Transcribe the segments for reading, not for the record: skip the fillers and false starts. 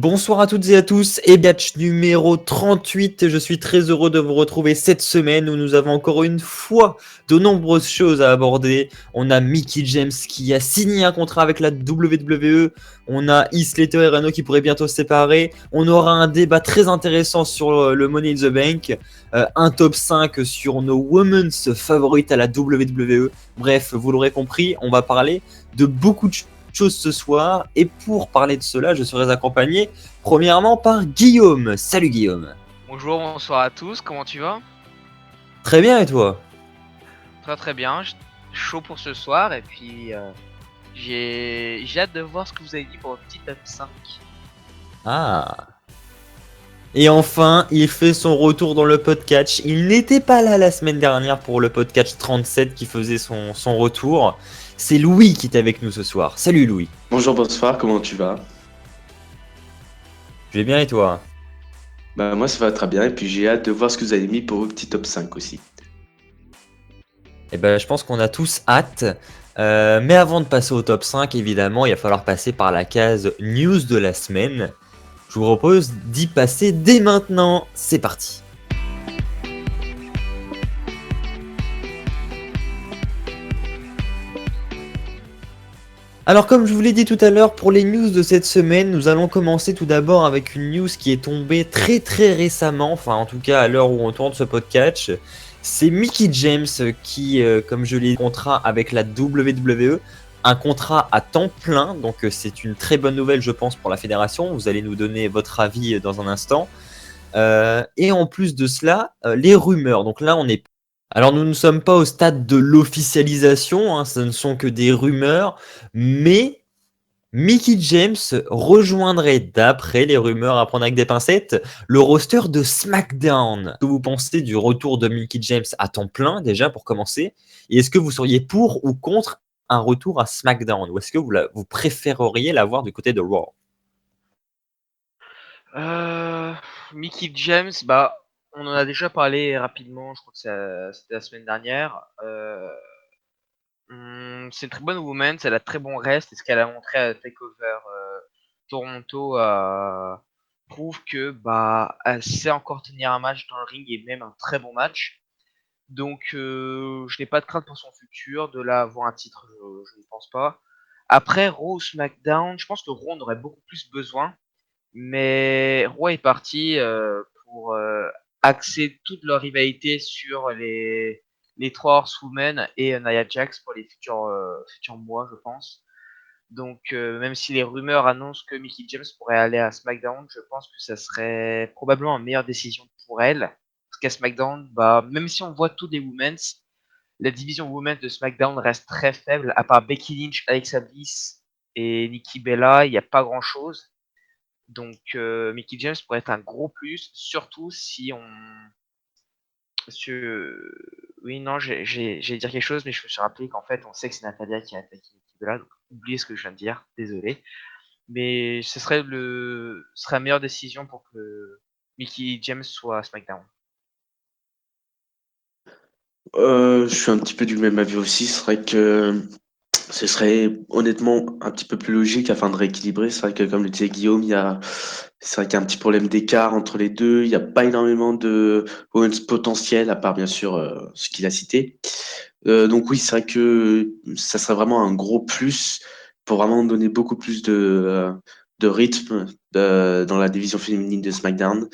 Bonsoir à toutes et à tous et batch numéro 38. Je suis très heureux de vous retrouver cette semaine où nous avons encore une fois de nombreuses choses à aborder. On a Mickie James qui a signé un contrat avec la WWE. On a Heath Slater et Reno qui pourraient bientôt se séparer. On aura un débat très intéressant sur le Money in the Bank. Un top 5 sur nos women's favorites à la WWE. Bref, vous l'aurez compris, on va parler de beaucoup de choses ce soir. Et pour parler de cela, je serai accompagné premièrement par Guillaume. Salut Guillaume. Bonjour, bonsoir à tous, comment tu vas? Très bien et toi? Très bien, chaud pour ce soir et puis j'ai hâte de voir ce que vous avez dit pour le petit top 5. Ah. Et enfin, il fait son retour dans le podcast. Il n'était pas là la semaine dernière pour le podcast 37 qui faisait son retour. C'est Louis qui est avec nous ce soir. Salut Louis. Bonjour, bonsoir, comment tu vas? Je vais bien et toi? Bah moi ça va très bien et puis j'ai hâte de voir ce que vous avez mis pour vos petits top 5 aussi. Eh ben, je pense qu'on a tous hâte. Mais avant de passer au top 5, évidemment, il va falloir passer par la case news de la semaine. Je vous propose d'y passer dès maintenant. C'est parti. Alors comme je vous l'ai dit tout à l'heure, pour les news de cette semaine, nous allons commencer tout d'abord avec une news qui est tombée très récemment, enfin en tout cas à l'heure où on tourne ce podcast. C'est Mickie James qui, comme je l'ai dit, contrat avec la WWE, un contrat à temps plein, donc c'est une très bonne nouvelle je pense pour la fédération, vous allez nous donner votre avis dans un instant. Et en plus de cela, les rumeurs, donc là on est... Alors nous ne sommes pas au stade de l'officialisation, hein, ce ne sont que des rumeurs, mais Mickie James rejoindrait, d'après les rumeurs à prendre avec des pincettes, le roster de SmackDown. Qu'est-ce que vous pensez du retour de Mickie James à temps plein, déjà, pour commencer? Et est-ce que vous seriez pour ou contre un retour à SmackDown? Ou est-ce que vous préféreriez l'avoir du côté de Raw? Mickie James, bah on en a déjà parlé rapidement, je crois que c'était la semaine dernière. C'est une très bonne woman, elle a très bon reste et ce qu'elle a montré à Takeover Toronto prouve que bah elle sait encore tenir un match dans le ring et même un très bon match. Donc je n'ai pas de crainte pour son futur, de là avoir un titre, je ne pense pas. Après Raw ou SmackDown, je pense que Raw en aurait beaucoup plus besoin, mais Raw est parti pour axer toute leur rivalité sur les trois Horsewomen et Nia Jax pour les futurs mois, je pense. Donc même si les rumeurs annoncent que Mickie James pourrait aller à SmackDown, je pense que ça serait probablement une meilleure décision pour elle. Parce qu'à SmackDown, bah, même si on voit tous des Women's, la division Women's de SmackDown reste très faible. À part Becky Lynch, Alexa Bliss et Nikki Bella, il n'y a pas grand chose. Donc Mickie James pourrait être un gros plus, surtout si on... Oui, non, j'ai dire quelque chose, mais je me suis rappelé qu'en fait, on sait que c'est Natalia qui a attaqué Nikki Bella, donc oubliez ce que je viens de dire, désolé. Mais ce serait la meilleure décision pour que Mickie James soit à SmackDown. Je suis un petit peu du même avis aussi, c'est vrai que ce serait honnêtement un petit peu plus logique afin de rééquilibrer. C'est vrai que comme le disait Guillaume, c'est vrai qu'il y a un petit problème d'écart entre les deux, il n'y a pas énormément de women's potentiel à part bien sûr ce qu'il a cité. Donc oui, c'est vrai que ça serait vraiment un gros plus pour vraiment donner beaucoup plus de rythme dans la division féminine de SmackDown.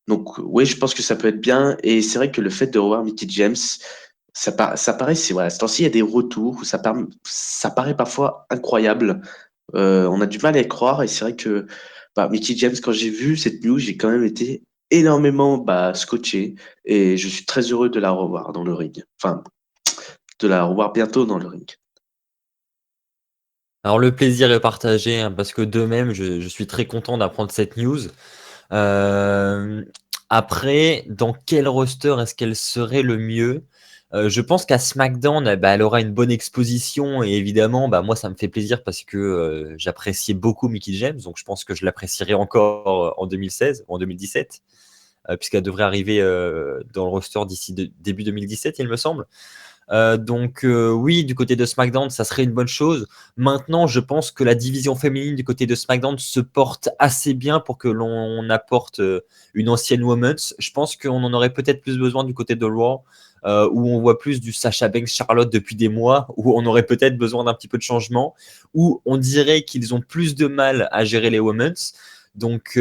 Donc oui, je pense que ça peut être bien. Et c'est vrai que le fait de revoir Mickie James, ça paraît, c'est voilà, ce temps-ci, il y a des retours où ça paraît parfois incroyable. On a du mal à y croire. Et c'est vrai que bah, Mickie James, quand j'ai vu cette news, j'ai quand même été énormément scotché. Et je suis très heureux de la revoir dans le ring. Enfin, de la revoir bientôt dans le ring. Alors le plaisir est partagé, hein, parce que de même, je suis très content d'apprendre cette news. Euh, Après, dans quel roster est-ce qu'elle serait le mieux? Je pense qu'à SmackDown, bah, elle aura une bonne exposition et évidemment, bah, moi ça me fait plaisir parce que j'appréciais beaucoup Mickie James, donc je pense que je l'apprécierai encore en 2016 ou en 2017, puisqu'elle devrait arriver dans le roster d'ici début 2017, il me semble. Donc oui, du côté de SmackDown, ça serait une bonne chose. Maintenant, je pense que la division féminine du côté de SmackDown se porte assez bien pour que l'on apporte une ancienne Women's. Je pense qu'on en aurait peut-être plus besoin du côté de Raw, où on voit plus du Sasha Banks Charlotte depuis des mois, où on aurait peut-être besoin d'un petit peu de changement, où on dirait qu'ils ont plus de mal à gérer les Women's. Donc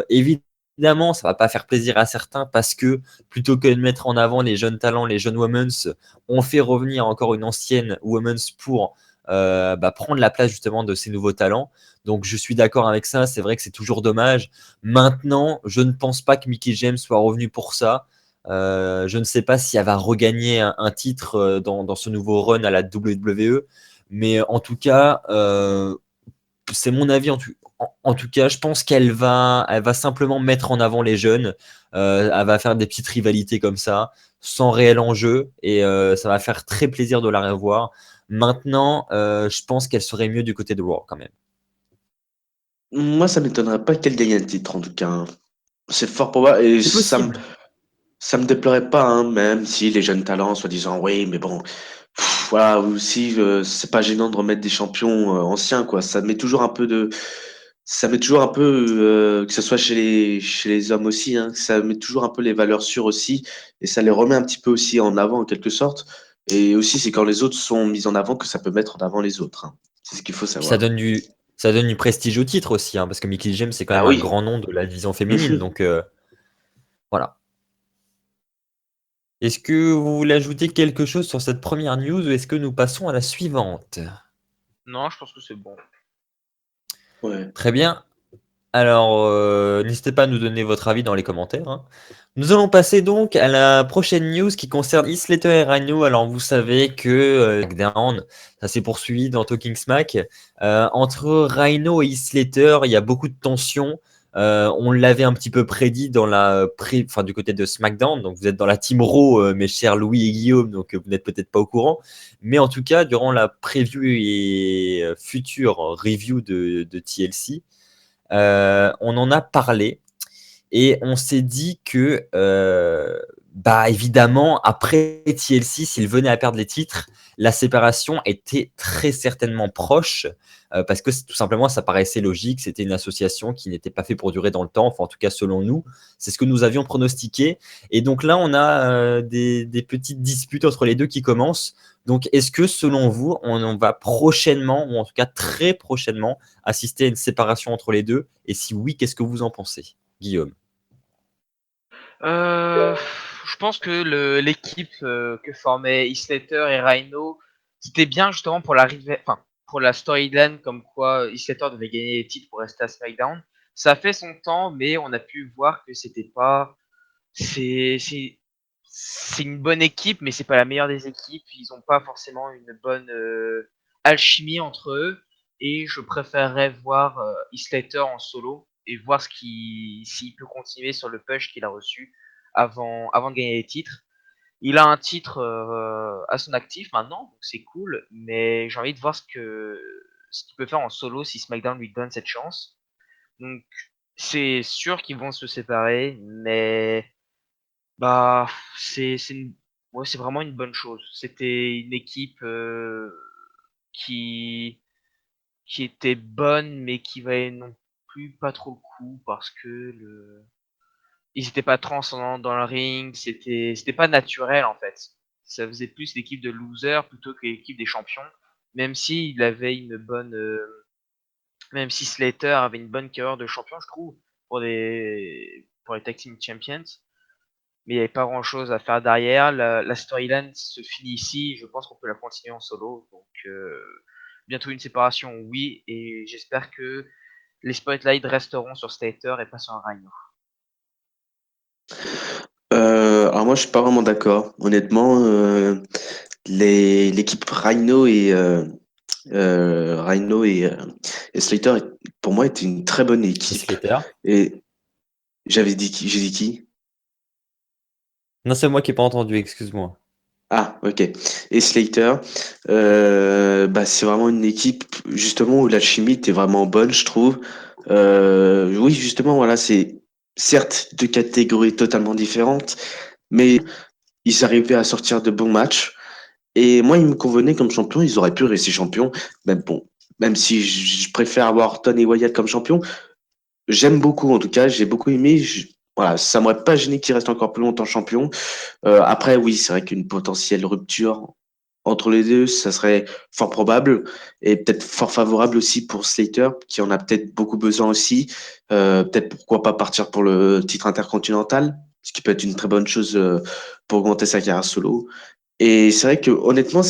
évidemment, ça va pas faire plaisir à certains parce que plutôt que de mettre en avant les jeunes talents, les jeunes Women's, on fait revenir encore une ancienne Women's pour prendre la place justement de ces nouveaux talents. Donc je suis d'accord avec ça, c'est vrai que c'est toujours dommage. Maintenant, je ne pense pas que Mickie James soit revenue pour ça. Je ne sais pas si elle va regagner un titre dans ce nouveau run à la WWE, mais en tout cas, c'est mon avis en tout cas, je pense elle va simplement mettre en avant les jeunes. Elle va faire des petites rivalités comme ça, sans réel enjeu, et ça va faire très plaisir de la revoir. Maintenant, je pense qu'elle serait mieux du côté de Raw quand même. Moi, ça m'étonnerait pas qu'elle gagne un titre, en tout cas, hein. C'est fort pour moi et C'est possible. ça me déplairait pas, hein, même si les jeunes talents, soi-disant, oui, mais bon, voilà, aussi, c'est pas gênant de remettre des champions anciens, quoi. Ça met toujours un peu, que ce soit chez les hommes aussi, hein, ça met toujours un peu les valeurs sûres aussi, et ça les remet un petit peu aussi en avant, en quelque sorte. Et aussi, c'est quand les autres sont mis en avant que ça peut mettre en avant les autres, hein. C'est ce qu'il faut Puis ça savoir. donne ça donne du prestige au titre aussi, hein, parce que Mickie James, c'est quand Ah même un oui. grand nom de la division féminine. Donc voilà. Est-ce que vous voulez ajouter quelque chose sur cette première news ou est-ce que nous passons à la suivante? Non, je pense que c'est bon. Ouais. Très bien. Alors, n'hésitez pas à nous donner votre avis dans les commentaires, hein. Nous allons passer donc à la prochaine news qui concerne Heath Slater et Rhino. Alors, vous savez que SmackDown, ça s'est poursuivi dans Talking Smack. Entre Rhino et Heath Slater, il y a beaucoup de tensions. On l'avait un petit peu prédit enfin, du côté de SmackDown. Donc, vous êtes dans la team Raw, mes chers Louis et Guillaume, donc vous n'êtes peut-être pas au courant. Mais en tout cas, durant la preview et future review de TLC, on en a parlé et on s'est dit que, évidemment, après TLC, s'il venait à perdre les titres, la séparation était très certainement proche, parce que tout simplement, ça paraissait logique. C'était une association qui n'était pas fait pour durer dans le temps. Enfin, en tout cas, selon nous, c'est ce que nous avions pronostiqué. Et donc là, on a des petites disputes entre les deux qui commencent. Donc, est-ce que selon vous, on va prochainement, ou en tout cas très prochainement, assister à une séparation entre les deux? Et si oui, qu'est-ce que vous en pensez, Guillaume? Je pense que l'équipe que formaient Heath Slater et Rhino, c'était bien justement pour pour la storyline comme quoi Heath Slater devait gagner les titres pour rester à SmackDown. Ça a fait son temps, mais on a pu voir que c'était pas, c'est, c'est, c'est une bonne équipe, mais c'est pas la meilleure des équipes. Ils ont pas forcément une bonne alchimie entre eux, et je préférerais voir Heath Slater en solo et voir s'il peut continuer sur le push qu'il a reçu avant de gagner les titres. Il a un titre à son actif maintenant, donc c'est cool, mais j'ai envie de voir ce qu'il peut faire en solo si SmackDown lui donne cette chance. Donc c'est sûr qu'ils vont se séparer, mais bah c'est ouais, c'est vraiment une bonne chose. C'était une équipe qui qui était bonne, mais qui valait non plus pas trop le coup parce que ils étaient pas transcendants dans le ring, c'était pas naturel en fait. Ça faisait plus l'équipe de losers plutôt que l'équipe des champions, même si il avait une bonne, même si Slater avait une bonne carrière de champion, je trouve, pour les tag team champions. Mais il n'y avait pas grand chose à faire derrière. La storyline se finit ici. Je pense qu'on peut la continuer en solo. Donc, bientôt une séparation, oui. Et j'espère que les spotlights resteront sur Slater et pas sur un Rhino. Alors moi, je suis pas vraiment d'accord. Honnêtement, l'équipe Rhino et Slater, pour moi, était une très bonne Et équipe. Slater? Et j'ai dit qui? Non, c'est moi qui n'ai pas entendu, excuse-moi. Ah, ok. Et Slater, c'est vraiment une équipe justement où l'alchimie était vraiment bonne, je trouve. Oui, justement, voilà, c'est certes deux catégories totalement différentes, mais ils arrivaient à sortir de bons matchs. Et moi, il me convenait comme champion, ils auraient pu rester champions. Même bon, même si je préfère avoir Orton et Wyatt comme champion, j'aime beaucoup, en tout cas, j'ai beaucoup aimé. Voilà, ça m'aurait pas gêné qu'ils restent encore plus longtemps champion. Après, oui, c'est vrai qu'une potentielle rupture entre les deux, ça serait fort probable et peut-être fort favorable aussi pour Slater, qui en a peut-être beaucoup besoin aussi. Peut-être pourquoi pas partir pour le titre intercontinental, ce qui peut être une très bonne chose pour augmenter sa carrière solo. Et c'est vrai que honnêtement,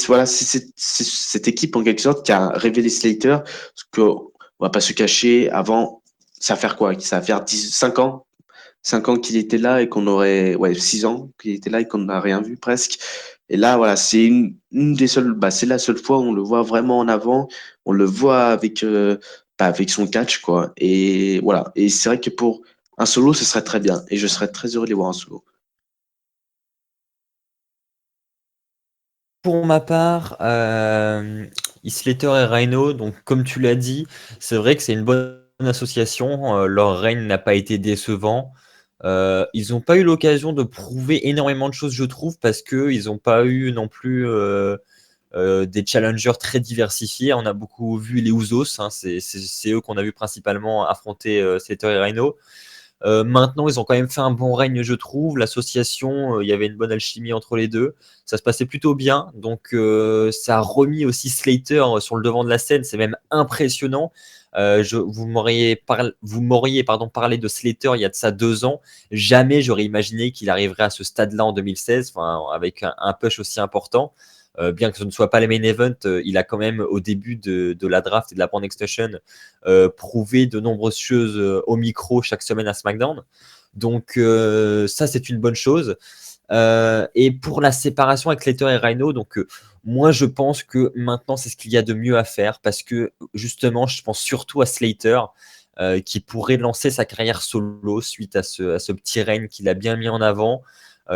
voilà, c'est cette équipe en quelque sorte qui a révélé Slater, parce que on va pas se cacher, avant, ça va faire quoi? Ça va faire 5 ans 5 ans qu'il était là et qu'on aurait, ouais, 6 ans qu'il était là et qu'on n'a rien vu presque. Et là, voilà, c'est une des seules, bah, c'est la seule fois où on le voit vraiment en avant. On le voit avec, bah, avec son catch, quoi. Et voilà. Et c'est vrai que pour un solo, ce serait très bien. Et je serais très heureux de les voir en solo. Pour ma part, Slater et Rhino, donc comme tu l'as dit, c'est vrai que c'est une bonne association. Leur règne n'a pas été décevant. Ils n'ont pas eu l'occasion de prouver énormément de choses, je trouve, parce qu'ils n'ont pas eu non plus des challengers très diversifiés. On a beaucoup vu les Usos, hein, c'est eux qu'on a vu principalement affronter Slater et Rhino. Maintenant, ils ont quand même fait un bon règne, je trouve. L'association, il y avait une bonne alchimie entre les deux. Ça se passait plutôt bien. Donc, ça a remis aussi Slater sur le devant de la scène. C'est même impressionnant. Vous m'auriez parlé de Slater il y a de ça 2 ans. Jamais j'aurais imaginé qu'il arriverait à ce stade-là en 2016, enfin, avec un push aussi important. Bien que ce ne soit pas les main events, il a quand même, au début de la draft et de la Brand Extension, prouvé de nombreuses choses au micro chaque semaine à SmackDown. Donc ça, c'est une bonne chose. Et pour la séparation avec Slater et Rhino, donc moi je pense que maintenant c'est ce qu'il y a de mieux à faire parce que justement je pense surtout à Slater qui pourrait lancer sa carrière solo suite à ce petit règne qu'il a bien mis en avant.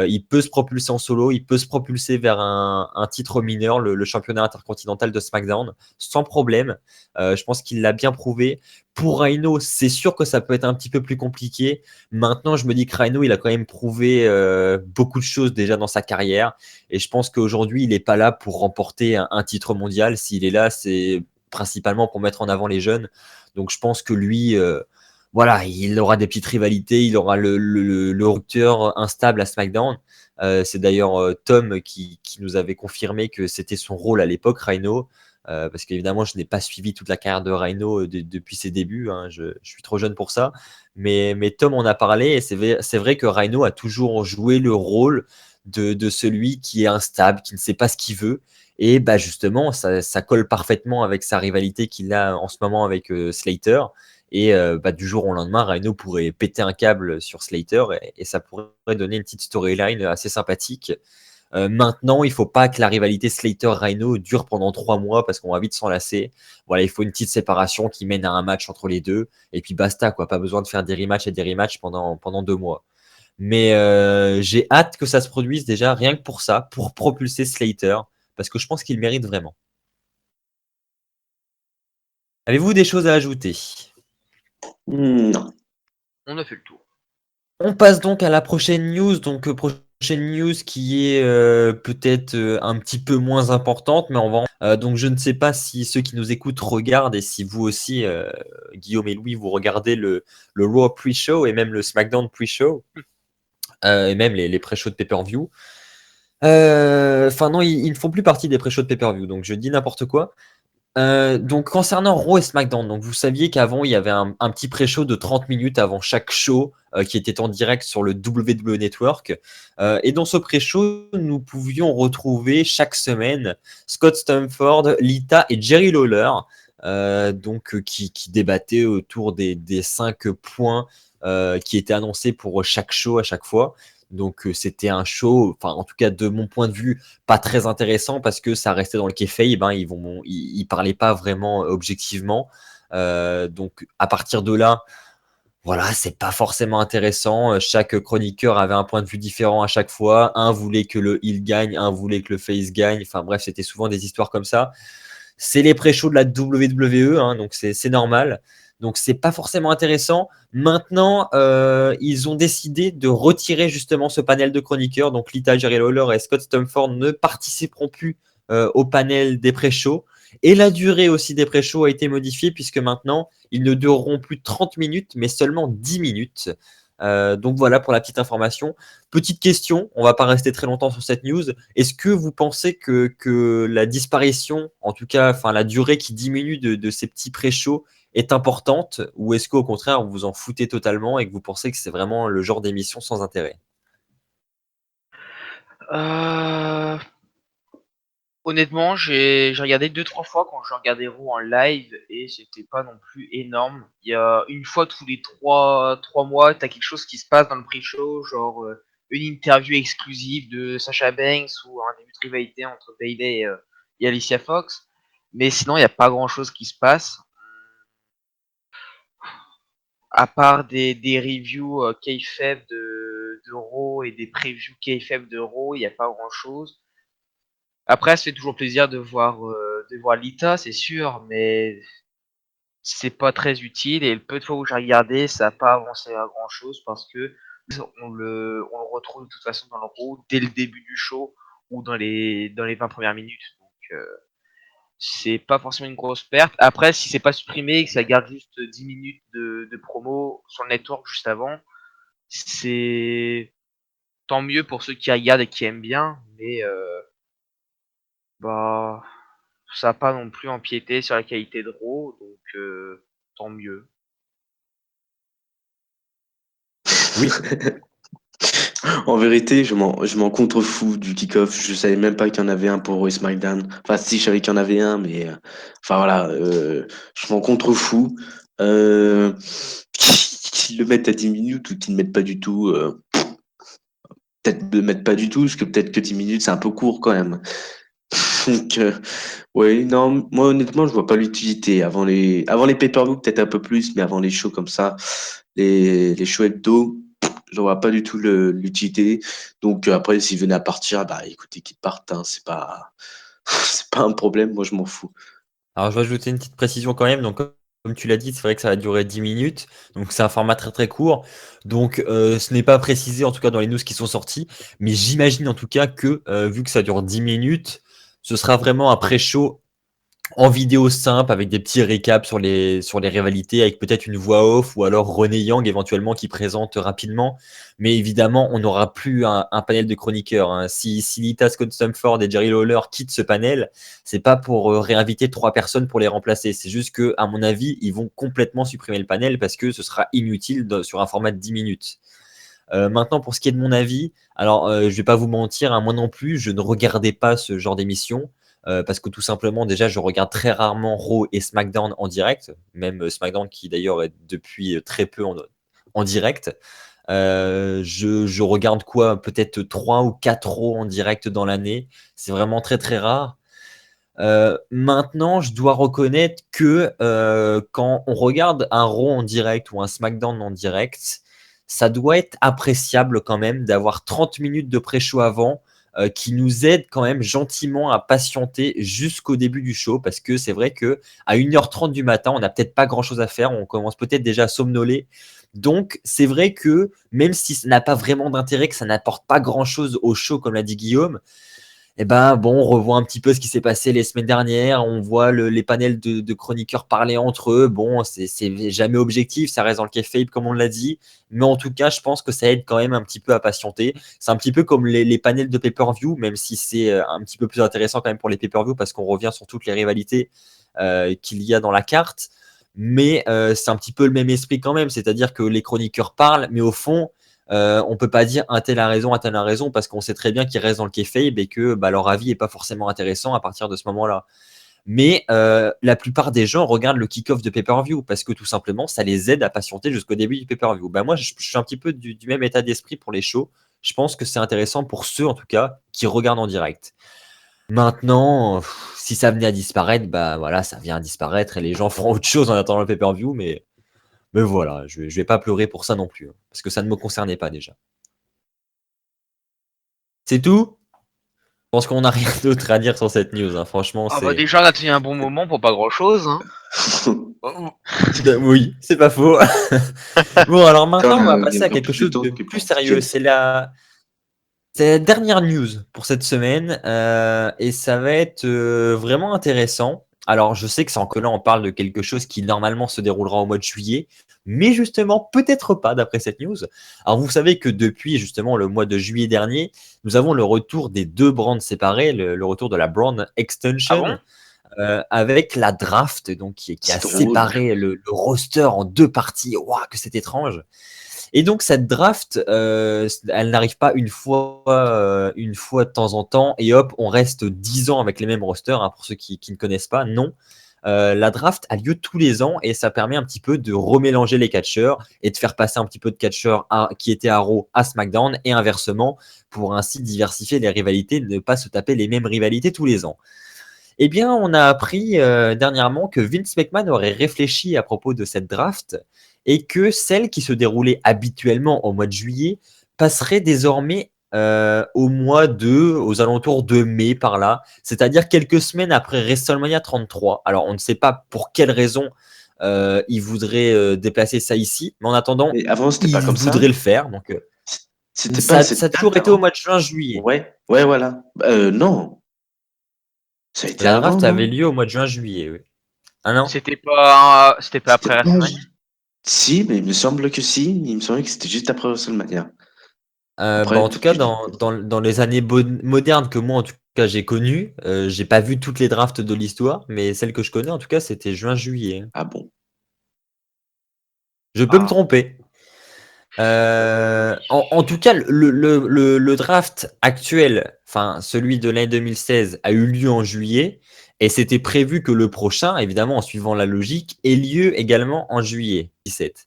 Il peut se propulser en solo, il peut se propulser vers un titre mineur, le championnat intercontinental de SmackDown, sans problème. Je pense qu'il l'a bien prouvé. Pour Rhino, c'est sûr que ça peut être un petit peu plus compliqué. Maintenant, je me dis que Rhino, il a quand même prouvé beaucoup de choses déjà dans sa carrière. Et je pense qu'aujourd'hui, il n'est pas là pour remporter un titre mondial. S'il est là, c'est principalement pour mettre en avant les jeunes. Donc je pense que lui, voilà, il aura des petites rivalités, il aura le rupteur instable à SmackDown. C'est d'ailleurs Tom qui nous avait confirmé que c'était son rôle à l'époque, Rhino. Parce qu'évidemment, je n'ai pas suivi toute la carrière de Rhino depuis ses débuts. Hein, je suis trop jeune pour ça. Mais Tom en a parlé et c'est vrai que Rhino a toujours joué le rôle de celui qui est instable, qui ne sait pas ce qu'il veut. Et bah justement, ça colle parfaitement avec sa rivalité qu'il a en ce moment avec Slater. Et bah, du jour au lendemain, Rhino pourrait péter un câble sur Slater et ça pourrait donner une petite storyline assez sympathique. Maintenant, il ne faut pas que la rivalité Slater-Rhino dure pendant 3 mois parce qu'on va vite s'en lasser. Voilà, il faut une petite séparation qui mène à un match entre les deux et puis basta, quoi. Pas besoin de faire des rematchs et des rematchs pendant 2 mois. Mais j'ai hâte que ça se produise déjà, rien que pour ça, pour propulser Slater, parce que je pense qu'il mérite vraiment. Avez-vous des choses à ajouter? Non. On a fait le tour. On passe donc à la prochaine news. Donc, prochaine news qui est peut-être un petit peu moins importante, mais on va. Donc, je ne sais pas si ceux qui nous écoutent regardent et si vous aussi, Guillaume et Louis, vous regardez le Raw pre-show et même le SmackDown pre-show et même les pré-shows de pay-per-view. Enfin, non, ils ne font plus partie des pré-shows de pay-per-view, donc je dis n'importe quoi. Donc concernant Raw et SmackDown, donc vous saviez qu'avant il y avait un petit pré-show de 30 minutes avant chaque show qui était en direct sur le WWE Network. Et dans ce pré-show, nous pouvions retrouver chaque semaine Scott Stamford, Lita et Jerry Lawler, qui débattaient autour des 5 points qui étaient annoncés pour chaque show à chaque fois. Donc c'était un show, enfin en tout cas de mon point de vue, pas très intéressant parce que ça restait dans le kayfabe, hein, ils parlaient pas vraiment objectivement. Donc à partir de là, voilà, c'est pas forcément intéressant. Chaque chroniqueur avait un point de vue différent à chaque fois. Un voulait que le heel gagne, un voulait que le face gagne. Enfin bref, c'était souvent des histoires comme ça. C'est les pré-shows de la WWE, hein, donc c'est normal. Donc c'est pas forcément intéressant. Maintenant, ils ont décidé de retirer justement ce panel de chroniqueurs. Donc Lita, Jerry Lawler et Scott Stamford ne participeront plus au panel des pré-shows. Et la durée aussi des pré-shows a été modifiée puisque maintenant, ils ne dureront plus 30 minutes, mais seulement 10 minutes. Donc voilà pour la petite information. Petite question, on va pas rester très longtemps sur cette news. Est-ce que vous pensez que la disparition, en tout cas, enfin la durée qui diminue de ces petits pré-shows est importante, ou est-ce qu'au contraire vous vous en foutez totalement et que vous pensez que c'est vraiment le genre d'émission sans intérêt? Euh, Honnêtement, j'ai regardé 2-3 fois quand je regardais Raw en live et c'était pas non plus énorme. Il y a une fois tous les 3 mois, t'as quelque chose qui se passe dans le pre-show, genre une interview exclusive de Sasha Banks ou un début de rivalité entre Bayley et Alicia Fox. Mais sinon, il n'y a pas grand chose qui se passe. À part des reviews kayfabe de Raw et des previews kayfabe de Raw, il n'y a pas grand chose. Après, ça fait toujours plaisir de voir Lita, c'est sûr, mais c'est pas très utile. Et le peu de fois où j'ai regardé, ça n'a pas avancé à grand chose parce que on le retrouve de toute façon dans le Raw dès le début du show ou dans les 20 premières minutes. Donc, c'est pas forcément une grosse perte. Après, si c'est pas supprimé et que ça garde juste 10 minutes de promo sur le network juste avant, c'est tant mieux pour ceux qui regardent et qui aiment bien, mais bah ça n'a pas non plus empiété sur la qualité de Raw, donc tant mieux. Oui. En vérité, je m'en contrefous du kick-off. Je savais même pas qu'il y en avait un pour Raw et SmackDown. Enfin, si, je savais qu'il y en avait un, mais enfin voilà, je m'en contrefous. Euh, qu'ils le mettent à 10 minutes ou qu'ils ne mettent pas du tout, peut-être ne le mettent pas du tout, parce que peut-être que 10 minutes, c'est un peu court quand même. Donc, ouais, non, moi honnêtement, je vois pas l'utilité. Avant les pay-per-view, peut-être un peu plus, mais avant les shows comme ça, les shows hebdo, je vois pas du tout l'utilité. Donc après, s'ils venaient à partir, bah écoutez, qu'ils partent, hein, c'est pas, c'est pas un problème, moi je m'en fous. Alors je vais ajouter une petite précision quand même. Donc comme tu l'as dit, c'est vrai que ça va durer 10 minutes. Donc c'est un format très très court. Donc ce n'est pas précisé en tout cas dans les news qui sont sorties. Mais j'imagine en tout cas que vu que ça dure 10 minutes, ce sera vraiment un pré-show en vidéo simple avec des petits récaps sur les rivalités avec peut-être une voix off ou alors René Yang éventuellement qui présente rapidement. Mais évidemment, on n'aura plus un panel de chroniqueurs, hein. Si Lita Scott Stamford et Jerry Lawler quittent ce panel, c'est pas pour réinviter 3 personnes pour les remplacer. C'est juste que, à mon avis, ils vont complètement supprimer le panel parce que ce sera inutile sur un format de 10 minutes. Maintenant, pour ce qui est de mon avis, alors je vais pas vous mentir, hein, moi non plus, je ne regardais pas ce genre d'émission. Parce que tout simplement, déjà, je regarde très rarement Raw et SmackDown en direct, même SmackDown qui d'ailleurs est depuis très peu en direct. Je regarde quoi? Peut-être 3 ou 4 Raw en direct dans l'année. C'est vraiment très très rare. Maintenant, je dois reconnaître que quand on regarde un Raw en direct ou un SmackDown en direct, ça doit être appréciable quand même d'avoir 30 minutes de pré-show avant qui nous aide quand même gentiment à patienter jusqu'au début du show parce que c'est vrai que à 1h30 du matin, on n'a peut-être pas grand-chose à faire, on commence peut-être déjà à somnoler. Donc, c'est vrai que même si ça n'a pas vraiment d'intérêt, que ça n'apporte pas grand-chose au show, comme l'a dit Guillaume, et ben bon, on revoit un petit peu ce qui s'est passé les semaines dernières. On voit les panels de chroniqueurs parler entre eux. Bon, c'est jamais objectif, ça reste dans le kayfabe comme on l'a dit. Mais en tout cas, je pense que ça aide quand même un petit peu à patienter. C'est un petit peu comme les panels de pay-per-view, même si c'est un petit peu plus intéressant quand même pour les pay-per-view parce qu'on revient sur toutes les rivalités qu'il y a dans la carte. Mais c'est un petit peu le même esprit quand même, c'est-à-dire que les chroniqueurs parlent, mais au fond, on peut pas dire un tel a raison, un tel a raison, parce qu'on sait très bien qu'ils restent dans le kayfabe et que bah, leur avis est pas forcément intéressant à partir de ce moment-là. Mais la plupart des gens regardent le kick-off de pay-per-view parce que tout simplement, ça les aide à patienter jusqu'au début du pay-per-view. Bah, moi, je suis un petit peu du même état d'esprit pour les shows. Je pense que c'est intéressant pour ceux, en tout cas, qui regardent en direct. Maintenant, si ça venait à disparaître, bah voilà, ça vient à disparaître et les gens feront autre chose en attendant le pay-per-view, mais voilà, je vais pas pleurer pour ça non plus, hein, parce que ça ne me concernait pas déjà. C'est tout? Je pense qu'on n'a rien d'autre à dire sur cette news, hein. Franchement, Ah bah c'est. déjà, on a tenu un bon moment pour pas grand chose, hein. Oui, c'est pas faux. Bon, alors maintenant, on va Il y a passer à encore quelque plus de chose temps de que pour plus un petit sérieux. game. C'est la dernière news pour cette semaine et ça va être vraiment intéressant. Alors, je sais que c'est encore là, on parle de quelque chose qui normalement se déroulera au mois de juillet, mais justement, peut-être pas d'après cette news. Alors, vous savez que depuis justement le mois de juillet dernier, nous avons le retour des deux brands séparés, le retour de la brand Ah extension bon? avec la draft donc qui a C'est drôle. séparé le roster en deux parties. Waouh, que c'est étrange! Et donc cette draft, elle n'arrive pas une fois de temps en temps et hop, on reste 10 ans avec les mêmes rosters, hein, pour ceux qui ne connaissent pas. Non, la draft a lieu tous les ans et ça permet un petit peu de remélanger les catcheurs et de faire passer un petit peu de catcheurs qui étaient à Raw à SmackDown et inversement pour ainsi diversifier les rivalités, ne pas se taper les mêmes rivalités tous les ans. Eh bien, on a appris dernièrement que Vince McMahon aurait réfléchi à propos de cette draft et que celle qui se déroulait habituellement au mois de juillet passerait désormais aux alentours de mai par là, c'est-à-dire quelques semaines après WrestleMania 33. Alors, on ne sait pas pour quelle raison il voudrait déplacer ça ici, mais en attendant, Mais avant, c'était pas il comme voudrait ça? le faire. Donc, C'était pas à ça a cette toujours date été au avant? mois de juin-juillet. Ouais, ouais, voilà. Non, ça a été La avant, draft avait non? lieu au mois de juin-juillet, oui. Ah non? C'était pas C'était après pas. WrestleMania? Si, mais il me semble que si. Il me semblait que c'était juste après WrestleMania. Bah, Après, en tout peut-être cas, que je dis peut-être. dans les années modernes que moi, en tout cas, j'ai connues, j'ai pas vu toutes les drafts de l'histoire, mais celles que je connais, en tout cas, c'était juin-juillet. Ah bon. Je peux me Ah, tromper. oui. En tout cas, le draft actuel, enfin celui de l'année 2016, a eu lieu en juillet, et c'était prévu que le prochain, évidemment en suivant la logique, ait lieu également en juillet 17.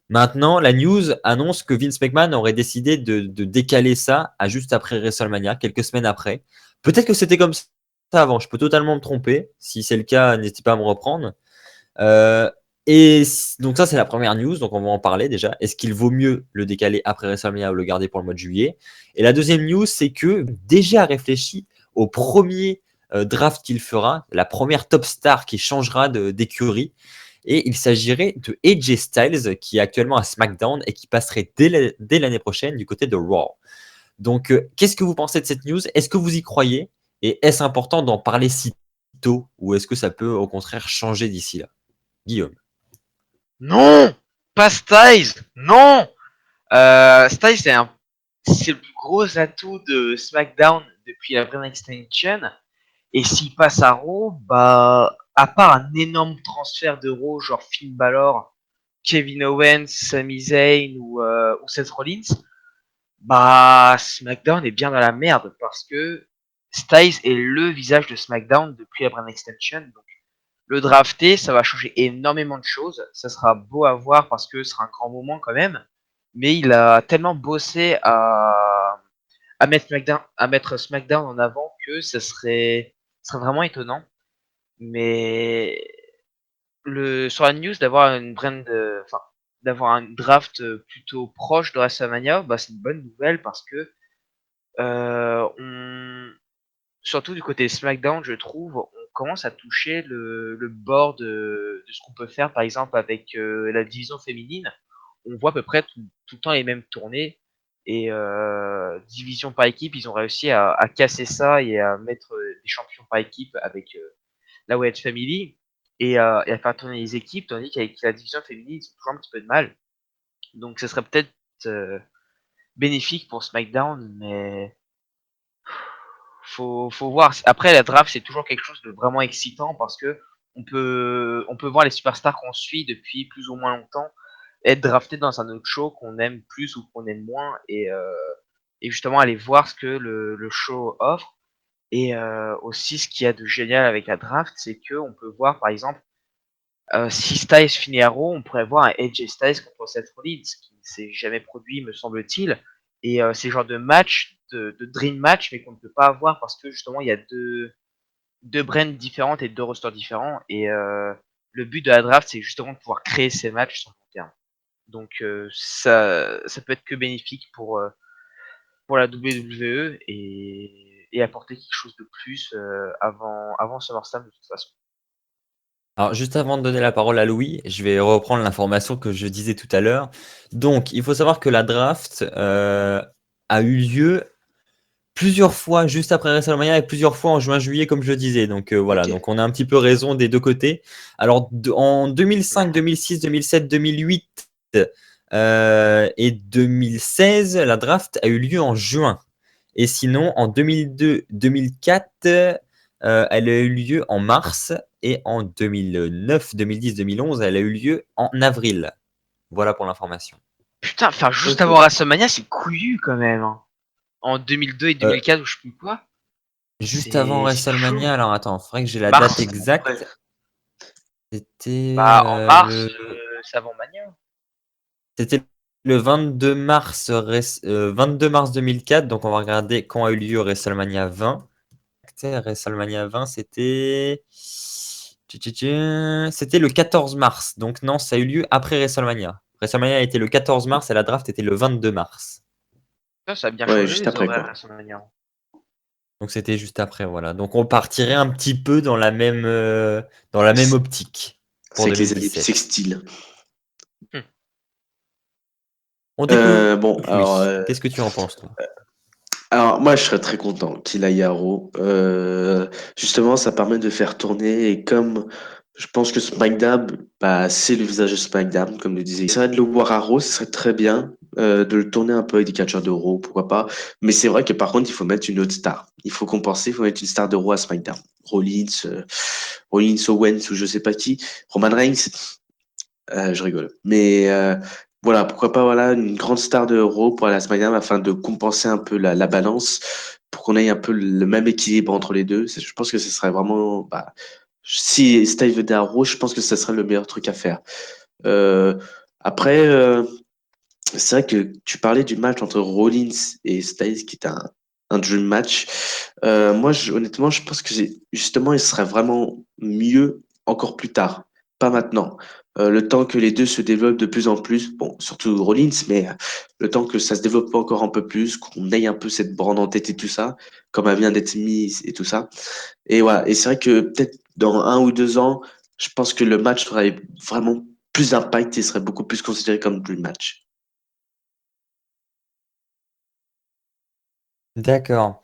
Maintenant, la news annonce que Vince McMahon aurait décidé de décaler ça à juste après WrestleMania, quelques semaines après. Peut-être que c'était comme ça avant, je peux totalement me tromper. Si c'est le cas, n'hésitez pas à me reprendre. Euh, donc ça, c'est la première news, donc on va en parler déjà. Est-ce qu'il vaut mieux le décaler après WrestleMania ou le garder pour le mois de juillet? Et la deuxième news, c'est que déjà réfléchi au premier draft qu'il fera, la première top star qui changera d'écurie. Et il s'agirait de AJ Styles, qui est actuellement à SmackDown et qui passerait dès l'année prochaine du côté de Raw. Donc, qu'est-ce que vous pensez de cette news? Est-ce que vous y croyez? Et est-ce important d'en parler si tôt? Ou est-ce que ça peut au contraire changer d'ici là? Guillaume. Non! Pas Styles! Non! Styles, c'est le plus gros atout de SmackDown depuis la Brand Extension. Et s'il passe à Raw, bah, à part un énorme transfert de Raw, genre Finn Balor, Kevin Owens, Sami Zayn ou Seth Rollins, bah, SmackDown est bien dans la merde parce que Styles est le visage de SmackDown depuis la Brand Extension. Donc, le drafter, ça va changer énormément de choses. Ça sera beau à voir parce que ce sera un grand moment quand même. Mais il a tellement bossé à mettre SmackDown en avant que ça serait vraiment étonnant. Mais sur la news d'avoir enfin, d'avoir un draft plutôt proche de WrestleMania, bah, c'est une bonne nouvelle parce que surtout du côté SmackDown, je trouve, on commence à toucher le bord de ce qu'on peut faire, par exemple, avec la division féminine. On voit à peu près tout le temps les mêmes tournées. Et division par équipe, ils ont réussi à casser ça et à mettre des champions par équipe avec la Wyatt Family et à faire tourner les équipes, tandis qu'avec la division féminine, ils ont toujours un petit peu de mal. Donc, ce serait peut-être euh, bénéfique pour SmackDown, mais faut voir. Après, la draft, c'est toujours quelque chose de vraiment excitant parce que on peut voir les superstars qu'on suit depuis plus ou moins longtemps être draftés dans un autre show qu'on aime plus ou qu'on aime moins et justement aller voir ce que le show offre. Et aussi, ce qu'il y a de génial avec la draft, c'est que on peut voir, par exemple, si Styles finit à Raw, on pourrait voir un AJ Styles contre Seth Rollins, qui ne s'est jamais produit, me semble-t-il. Et c'est le genre de match, de dream match, mais qu'on ne peut pas avoir parce que justement, il y a deux brands différentes et deux rosters différents. Et le but de la draft, c'est justement de pouvoir créer ces matchs sur le long terme. Donc ça peut être que bénéfique pour la WWE et apporter quelque chose de plus avant SummerSlam de toute façon. Alors, juste avant de donner la parole à Louis, je vais reprendre l'information que je disais tout à l'heure. Donc, il faut savoir que la draft a eu lieu plusieurs fois juste après WrestleMania et plusieurs fois en juin-juillet, comme je le disais. Donc, voilà, Ok. donc on a un petit peu raison des deux côtés. Alors, en 2005, 2006, 2007, 2008 et 2016, la draft a eu lieu en juin. Et sinon, en 2002, 2004, elle a eu lieu en mars. Et en 2009, 2010, 2011, elle a eu lieu en avril. Voilà pour l'information. Putain, enfin, juste Ok. avant WrestleMania, c'est couillu quand même, hein. En 2002 et Euh, 2004 ou je sais plus quoi. Juste avant C'est chaud. WrestleMania, alors attends, il faudrait que j'ai la date Mars, ouais. exacte. C'était Bah, en mars, c'est avant Mania. c'était le 22 mars, 22 mars 2004. Donc on va regarder quand a eu lieu WrestleMania 20. WrestleMania 20, c'était le 14 mars. Donc non, ça a eu lieu après WrestleMania. WrestleMania a été le 14 mars et la draft était le 22 mars. Ça a bien Ouais, changé juste les après, horaires quoi. WrestleMania. Donc c'était juste après, voilà. Donc on partirait un petit peu dans la même optique C'est pour avec les années 2017. sextiles. Hum. On t'écoute, Bon, Louis. Qu'est-ce que tu en penses, toi? alors moi, je serais très content qu'il aille à Raw. Justement, ça permet de faire tourner et comme je pense que SmackDown, bah, c'est le visage de SmackDown, comme le disait. C'est vrai de le voir à Raw, ce serait très bien de le tourner un peu avec des catcheurs de Raw, pourquoi pas. Mais c'est vrai que par contre, il faut mettre une autre star. Il faut compenser, il faut mettre une star de Raw à SmackDown. Rollins, Owens ou je sais pas qui. Roman Reigns, je rigole. Mais voilà, pourquoi pas voilà, une grande star de Raw pour aller à SmackDown afin de compenser un peu la balance, pour qu'on ait un peu le même équilibre entre les deux. Je pense que ce serait vraiment... Bah, si Steve venait à Raw, je pense que ce serait le meilleur truc à faire. Euh, après, c'est vrai que tu parlais du match entre Rollins et Styles, qui est un dream match. Moi, honnêtement, je pense que justement, il serait vraiment mieux encore plus tard, pas maintenant. Le temps que les deux se développent de plus en plus, bon, surtout Rollins, mais le temps que ça se développe encore un peu plus, qu'on ait un peu cette brande en tête et tout ça, comme elle vient d'être mise et tout ça. Et voilà, et c'est vrai que peut-être dans 1 ou 2 ans, je pense que le match aurait vraiment plus d'impact et serait beaucoup plus considéré comme dream match. D'accord.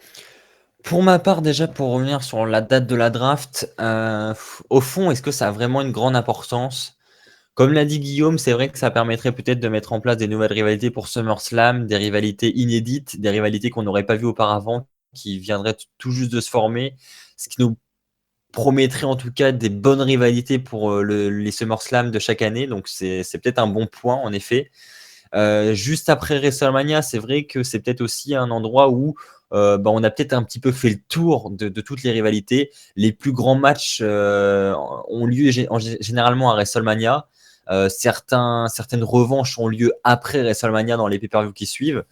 Pour ma part, déjà, pour revenir sur la date de la draft, au fond, est-ce que ça a vraiment une grande importance? Comme l'a dit Guillaume, c'est vrai que ça permettrait peut-être de mettre en place des nouvelles rivalités pour SummerSlam, des rivalités inédites, des rivalités qu'on n'aurait pas vues auparavant, qui viendraient tout juste de se former, ce qui nous promettrait en tout cas des bonnes rivalités pour les SummerSlam de chaque année. Donc c'est peut-être un bon point, en effet. Juste après WrestleMania, c'est vrai que c'est peut-être aussi un endroit où bah, on a peut-être un petit peu fait le tour de toutes les rivalités. Les plus grands matchs ont lieu généralement à WrestleMania. Certaines revanches ont lieu après WrestleMania dans les pay-per-views qui suivent.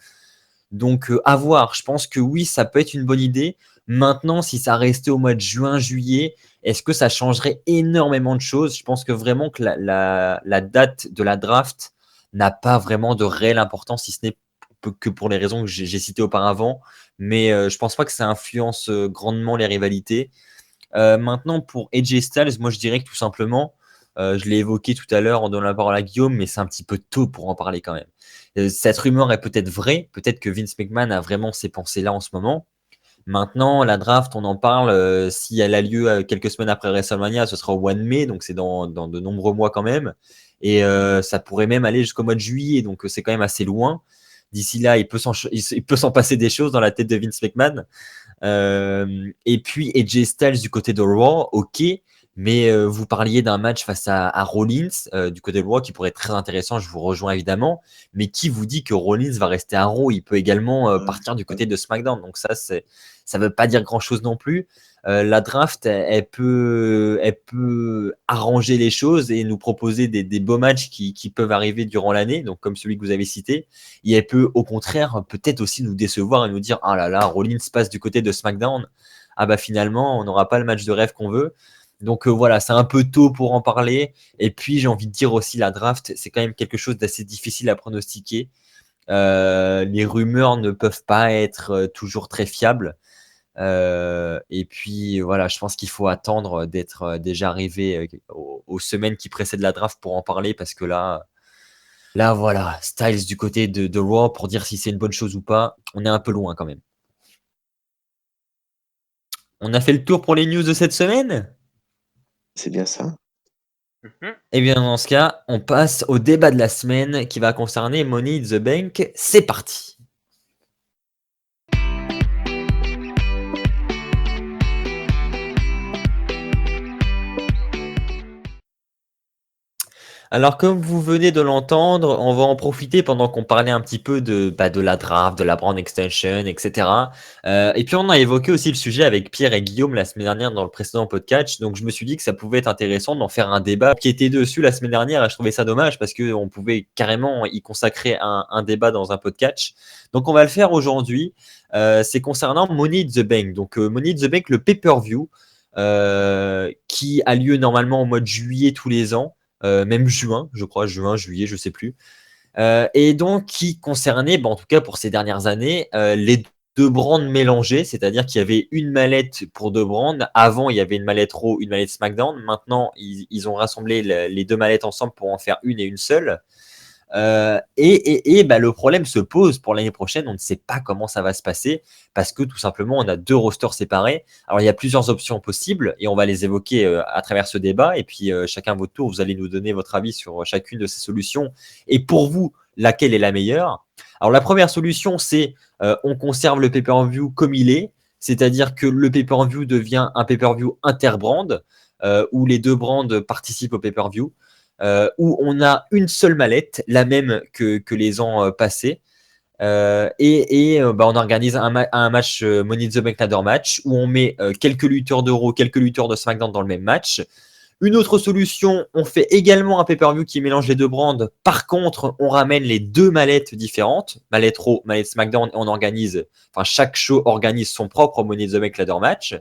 Donc, à voir. Je pense que oui, ça peut être une bonne idée. Maintenant, si ça restait au mois de juin, juillet, est-ce que ça changerait énormément de choses? Je pense que vraiment que la date de la draft n'a pas vraiment de réelle importance, si ce n'est que pour les raisons que j'ai citées auparavant. Mais je pense pas que ça influence grandement les rivalités. Maintenant, pour AJ Styles, moi je dirais que tout simplement, je l'ai évoqué tout à l'heure en donnant la parole à Guillaume, mais c'est un petit peu tôt pour en parler quand même. Cette rumeur est peut-être vraie, peut-être que Vince McMahon a vraiment ces pensées-là en ce moment. Maintenant, la draft, on en parle, si elle a lieu quelques semaines après WrestleMania, ce sera au mois de mai, donc c'est dans de nombreux mois quand même. Et ça pourrait même aller jusqu'au mois de juillet, donc c'est quand même assez loin. D'ici là, il peut s'en passer des choses dans la tête de Vince McMahon. Et puis AJ Styles du côté de Raw, ok, mais vous parliez d'un match face à Rollins du côté de Raw qui pourrait être très intéressant, je vous rejoins évidemment, mais qui vous dit que Rollins va rester à Raw? Il peut également partir du côté de SmackDown, donc ça veut pas dire grand-chose non plus. La draft, elle peut arranger les choses et nous proposer des beaux matchs qui peuvent arriver durant l'année, donc comme celui que vous avez cité. Et elle peut, au contraire, peut-être aussi nous décevoir et nous dire ah là là, Rollins passe du côté de SmackDown. Ah bah finalement, on n'aura pas le match de rêve qu'on veut. Donc voilà, c'est un peu tôt pour en parler. Et puis j'ai envie de dire aussi la draft, c'est quand même quelque chose d'assez difficile à pronostiquer. Les rumeurs ne peuvent pas être toujours très fiables. Et puis voilà, je pense qu'il faut attendre d'être déjà arrivé aux semaines qui précèdent la draft pour en parler parce que là voilà, Styles du côté de Raw pour dire si c'est une bonne chose ou pas, on est un peu loin quand même. On a fait le tour pour les news de cette semaine? C'est bien ça. Mhm. Eh bien, dans ce cas, on passe au débat de la semaine qui va concerner Money in the Bank. C'est parti. Alors, comme vous venez de l'entendre, on va en profiter pendant qu'on parlait un petit peu de la draft, de la brand extension, etc. Et puis, on a évoqué aussi le sujet avec Pierre et Guillaume la semaine dernière dans le précédent podcast. Donc, je me suis dit que ça pouvait être intéressant d'en faire un débat qui était dessus la semaine dernière. Et je trouvais ça dommage parce qu'on pouvait carrément y consacrer un débat dans un podcast. Donc, on va le faire aujourd'hui. C'est concernant Money in the Bank. Donc, Money in the Bank, le pay-per-view, qui a lieu normalement au mois de juillet tous les ans. Même juin, je crois, juin, juillet, je sais plus. Et donc qui concernait, en tout cas pour ces dernières années, les deux brands mélangés, c'est-à-dire qu'il y avait une mallette pour deux brands. Avant, il y avait une mallette Raw, une mallette SmackDown. Maintenant, ils ont rassemblé les deux mallettes ensemble pour en faire une et une seule. Le problème se pose pour l'année prochaine. On ne sait pas comment ça va se passer parce que tout simplement, on a deux rosters séparés. Alors, il y a plusieurs options possibles et on va les évoquer à travers ce débat. Et puis, chacun à votre tour, vous allez nous donner votre avis sur chacune de ces solutions. Et pour vous, laquelle est la meilleure? Alors, la première solution, c'est on conserve le pay-per-view comme il est, c'est-à-dire que le pay-per-view devient un pay-per-view interbrand où les deux brands participent au pay-per-view où on a une seule mallette, la même que les ans passés. On organise un match Money in the Bank Ladder match où on met quelques lutteurs d'Euro, quelques lutteurs de SmackDown dans le même match. Une autre solution, on fait également un pay-per-view qui mélange les deux brands. Par contre, on ramène les deux mallettes différentes, mallette Raw, mallette SmackDown, et on organise, enfin chaque show organise son propre Money in the Bank Ladder match.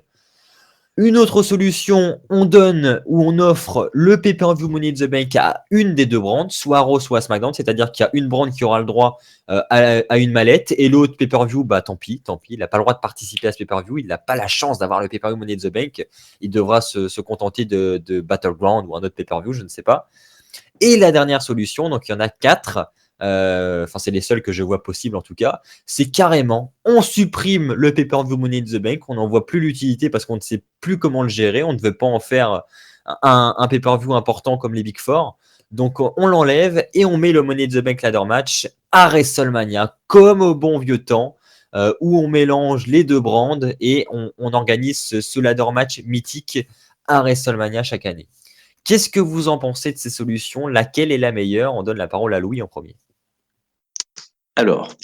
Une autre solution, on donne ou on offre le pay-per-view Money in the Bank à une des deux brands, soit Raw, soit SmackDown, c'est-à-dire qu'il y a une brand qui aura le droit à une mallette et l'autre pay-per-view, tant pis, il n'a pas le droit de participer à ce pay-per-view, il n'a pas la chance d'avoir le pay-per-view Money in the Bank, il devra se contenter de Battleground ou un autre pay-per-view, je ne sais pas. Et la dernière solution, donc il y en a 4, c'est les seuls que je vois possibles en tout cas, c'est carrément, on supprime le pay-per-view Money in the Bank, on n'en voit plus l'utilité parce qu'on ne sait plus comment le gérer, on ne veut pas en faire un pay-per-view important comme les Big Four. Donc on l'enlève et on met le Money in the Bank Ladder Match à WrestleMania, comme au bon vieux temps, où on mélange les deux brands et on organise ce ladder match mythique à WrestleMania chaque année. Qu'est-ce que vous en pensez de ces solutions? Laquelle est la meilleure? On donne la parole à Louis en premier. Alors,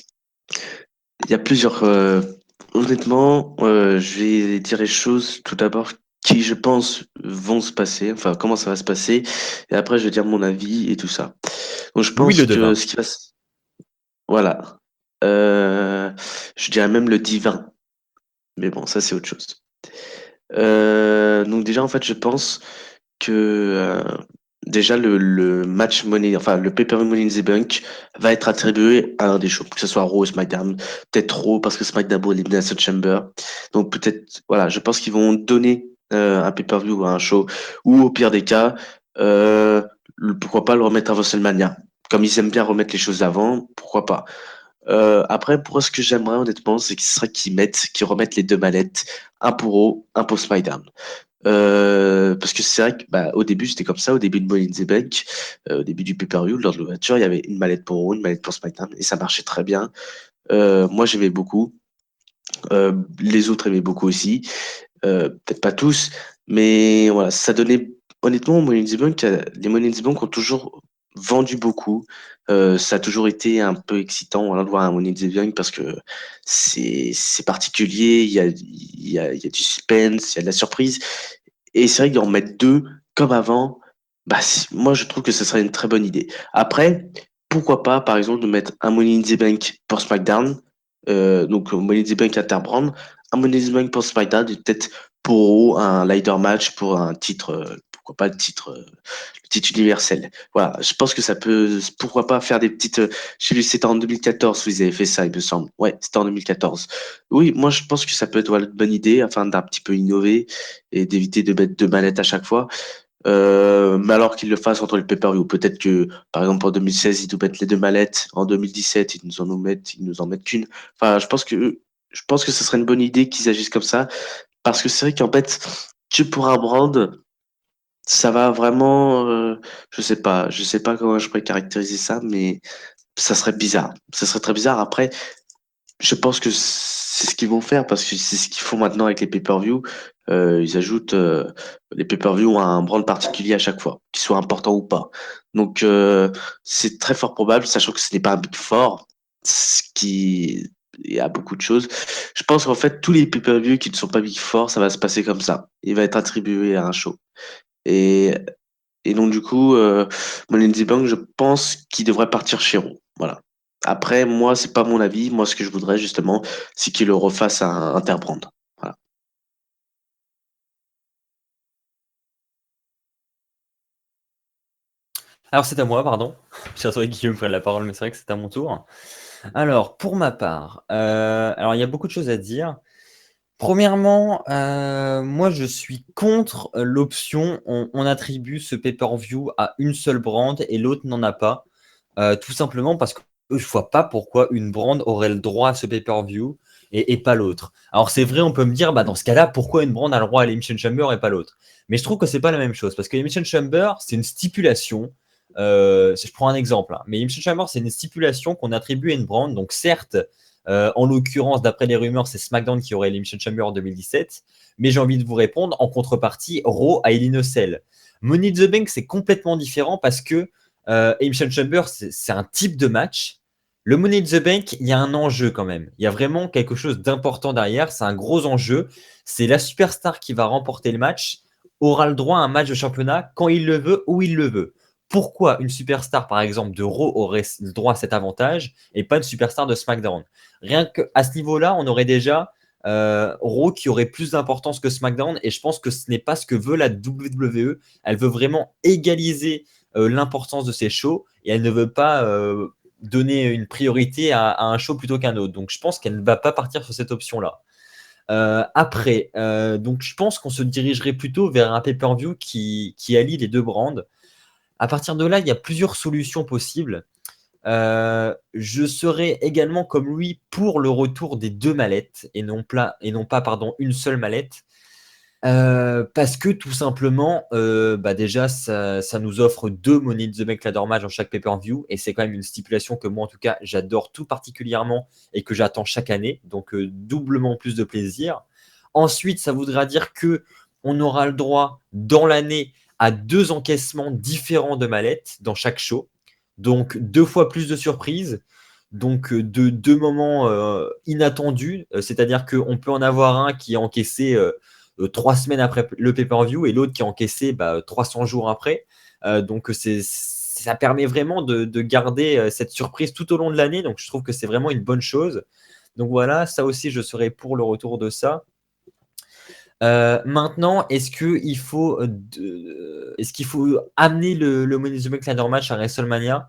il y a plusieurs. Honnêtement, je vais dire les choses tout d'abord qui, je pense, vont se passer. Enfin, comment ça va se passer. Et après, je vais dire mon avis et tout ça. Donc, je Louis pense le que devin. ce qui va se. Voilà. Euh, je dirais même le divin. Mais bon, ça, c'est autre chose. Donc, déjà, en fait, je pense que déjà le match Money, enfin le pay-per-view Money in the Bank va être attribué à un des shows, que ce soit Raw ou SmackDown, peut-être Raw parce que SmackDown est Elimination Chamber, donc peut-être voilà, je pense qu'ils vont donner un pay-per-view à un show ou au pire des cas, pourquoi pas le remettre à WrestleMania, comme ils aiment bien remettre les choses avant, pourquoi pas. Après, pour ce que j'aimerais honnêtement, c'est qu'ils remettent les deux mallettes, un pour Raw, un pour SmackDown. Parce que c'est vrai que au début c'était comme ça, au début de Money in the Bank, au début du pay-per-view, lors de l'ouverture, il y avait une mallette pour Raw, une mallette pour SmackDown, et ça marchait très bien. Moi j'aimais beaucoup, les autres aimaient beaucoup aussi, peut-être pas tous, mais voilà, ça donnait, honnêtement, Money in the Bank, les Money in the Bank ont toujours vendu beaucoup. Ça a toujours été un peu excitant voilà, de voir un Money in the Bank parce que c'est particulier, il y a du suspense, il y a de la surprise. Et c'est vrai qu'en mettre deux comme avant, moi je trouve que ce serait une très bonne idée. Après, pourquoi pas, par exemple, de mettre un Money in the Bank pour SmackDown, donc Money in the Bank Interbrand, un Money in the Bank pour SmackDown, et peut-être pour Raw, un ladder match pour un titre pourquoi pas le titre universel. Voilà, je pense que ça peut, pourquoi pas faire des petites, je sais plus, c'était en 2014 où ils avaient fait ça, il me semble. Ouais, c'était en 2014. Oui, moi je pense que ça peut être voilà, une bonne idée afin d'un petit peu innover et d'éviter de mettre deux manettes à chaque fois. Mais alors qu'ils le fassent entre les pay-per-view. Peut-être que, par exemple, en 2016, ils nous mettent les deux mallettes. En 2017, ils nous en mettent qu'une. Enfin, je pense que ce serait une bonne idée qu'ils agissent comme ça. Parce que c'est vrai qu'en fait, que pour un brand, ça va vraiment, je sais pas comment je pourrais caractériser ça, mais ça serait bizarre. Ça serait très bizarre. Après, je pense que c'est ce qu'ils vont faire parce que c'est ce qu'ils font maintenant avec les pay-per-view. Ils ajoutent les pay-per-view à un brand particulier à chaque fois, qu'il soit important ou pas. Donc c'est très fort probable, sachant que ce n'est pas un Big Four, ce qui il y a beaucoup de choses. Je pense qu'en fait tous les pay-per-view qui ne sont pas Big Four, ça va se passer comme ça. Il va être attribué à un show. Et et donc, du coup, Money in the Bank, je pense qu'il devrait partir chez Raw. Voilà. Après, moi, c'est pas mon avis. Moi, ce que je voudrais, justement, c'est qu'il le refasse à un Interbrand. Voilà. Alors c'est à moi, pardon. J'attendais que Guillaume prenne la parole, mais c'est vrai que c'est à mon tour. Alors, pour ma part, alors il y a beaucoup de choses à dire. Premièrement, moi je suis contre l'option on attribue ce pay-per-view à une seule brand et l'autre n'en a pas. Tout simplement parce que je vois pas pourquoi une brand aurait le droit à ce pay-per-view et pas l'autre. Alors c'est vrai, on peut me dire, bah dans ce cas-là, pourquoi une brand a le droit à l'Elimination Chamber et pas l'autre? Mais je trouve que c'est pas la même chose parce que l'Elimination Chamber, c'est une stipulation. Si je prends un exemple, hein, mais l'Elimination Chamber, c'est une stipulation qu'on attribue à une brand. Donc certes, en l'occurrence, d'après les rumeurs, c'est SmackDown qui aurait l'Elimination Chamber en 2017. Mais j'ai envie de vous répondre, en contrepartie, Raw a Hell in a Cell. Money in the Bank, c'est complètement différent parce que Elimination Chamber, c'est un type de match. Le Money in the Bank, il y a un enjeu quand même. Il y a vraiment quelque chose d'important derrière. C'est un gros enjeu. C'est la superstar qui va remporter le match aura le droit à un match de championnat quand il le veut, où il le veut. Pourquoi une superstar, par exemple, de Raw aurait le droit à cet avantage et pas une superstar de SmackDown? Rien qu'à ce niveau-là, on aurait déjà Raw qui aurait plus d'importance que SmackDown et je pense que ce n'est pas ce que veut la WWE. Elle veut vraiment égaliser l'importance de ces shows et elle ne veut pas donner une priorité à un show plutôt qu'un autre. Donc je pense qu'elle ne va pas partir sur cette option-là. Après, donc je pense qu'on se dirigerait plutôt vers un pay-per-view qui allie les deux brands. À partir de là, il y a plusieurs solutions possibles. Je serais également comme lui pour le retour des deux mallettes et non pas pardon, une seule mallette. Parce que tout simplement, bah déjà, ça nous offre deux Money in the Bank Ladder Match dans chaque pay-per-view. Et c'est quand même une stipulation que moi, en tout cas, j'adore tout particulièrement et que j'attends chaque année. Donc, doublement plus de plaisir. Ensuite, ça voudra dire que on aura le droit dans l'année à deux encaissements différents de mallettes dans chaque show. Donc, deux fois plus de surprises. Donc, de deux moments inattendus. C'est-à-dire qu'on peut en avoir un qui est encaissé 3 semaines après le pay-per-view et l'autre qui est encaissé 300 jours après. Donc ça permet vraiment de garder cette surprise tout au long de l'année. Donc je trouve que c'est vraiment une bonne chose. Donc voilà, ça aussi, je serais pour le retour de ça. Maintenant, est-ce qu'il faut amener le Money in the Bank Ladder Match à WrestleMania?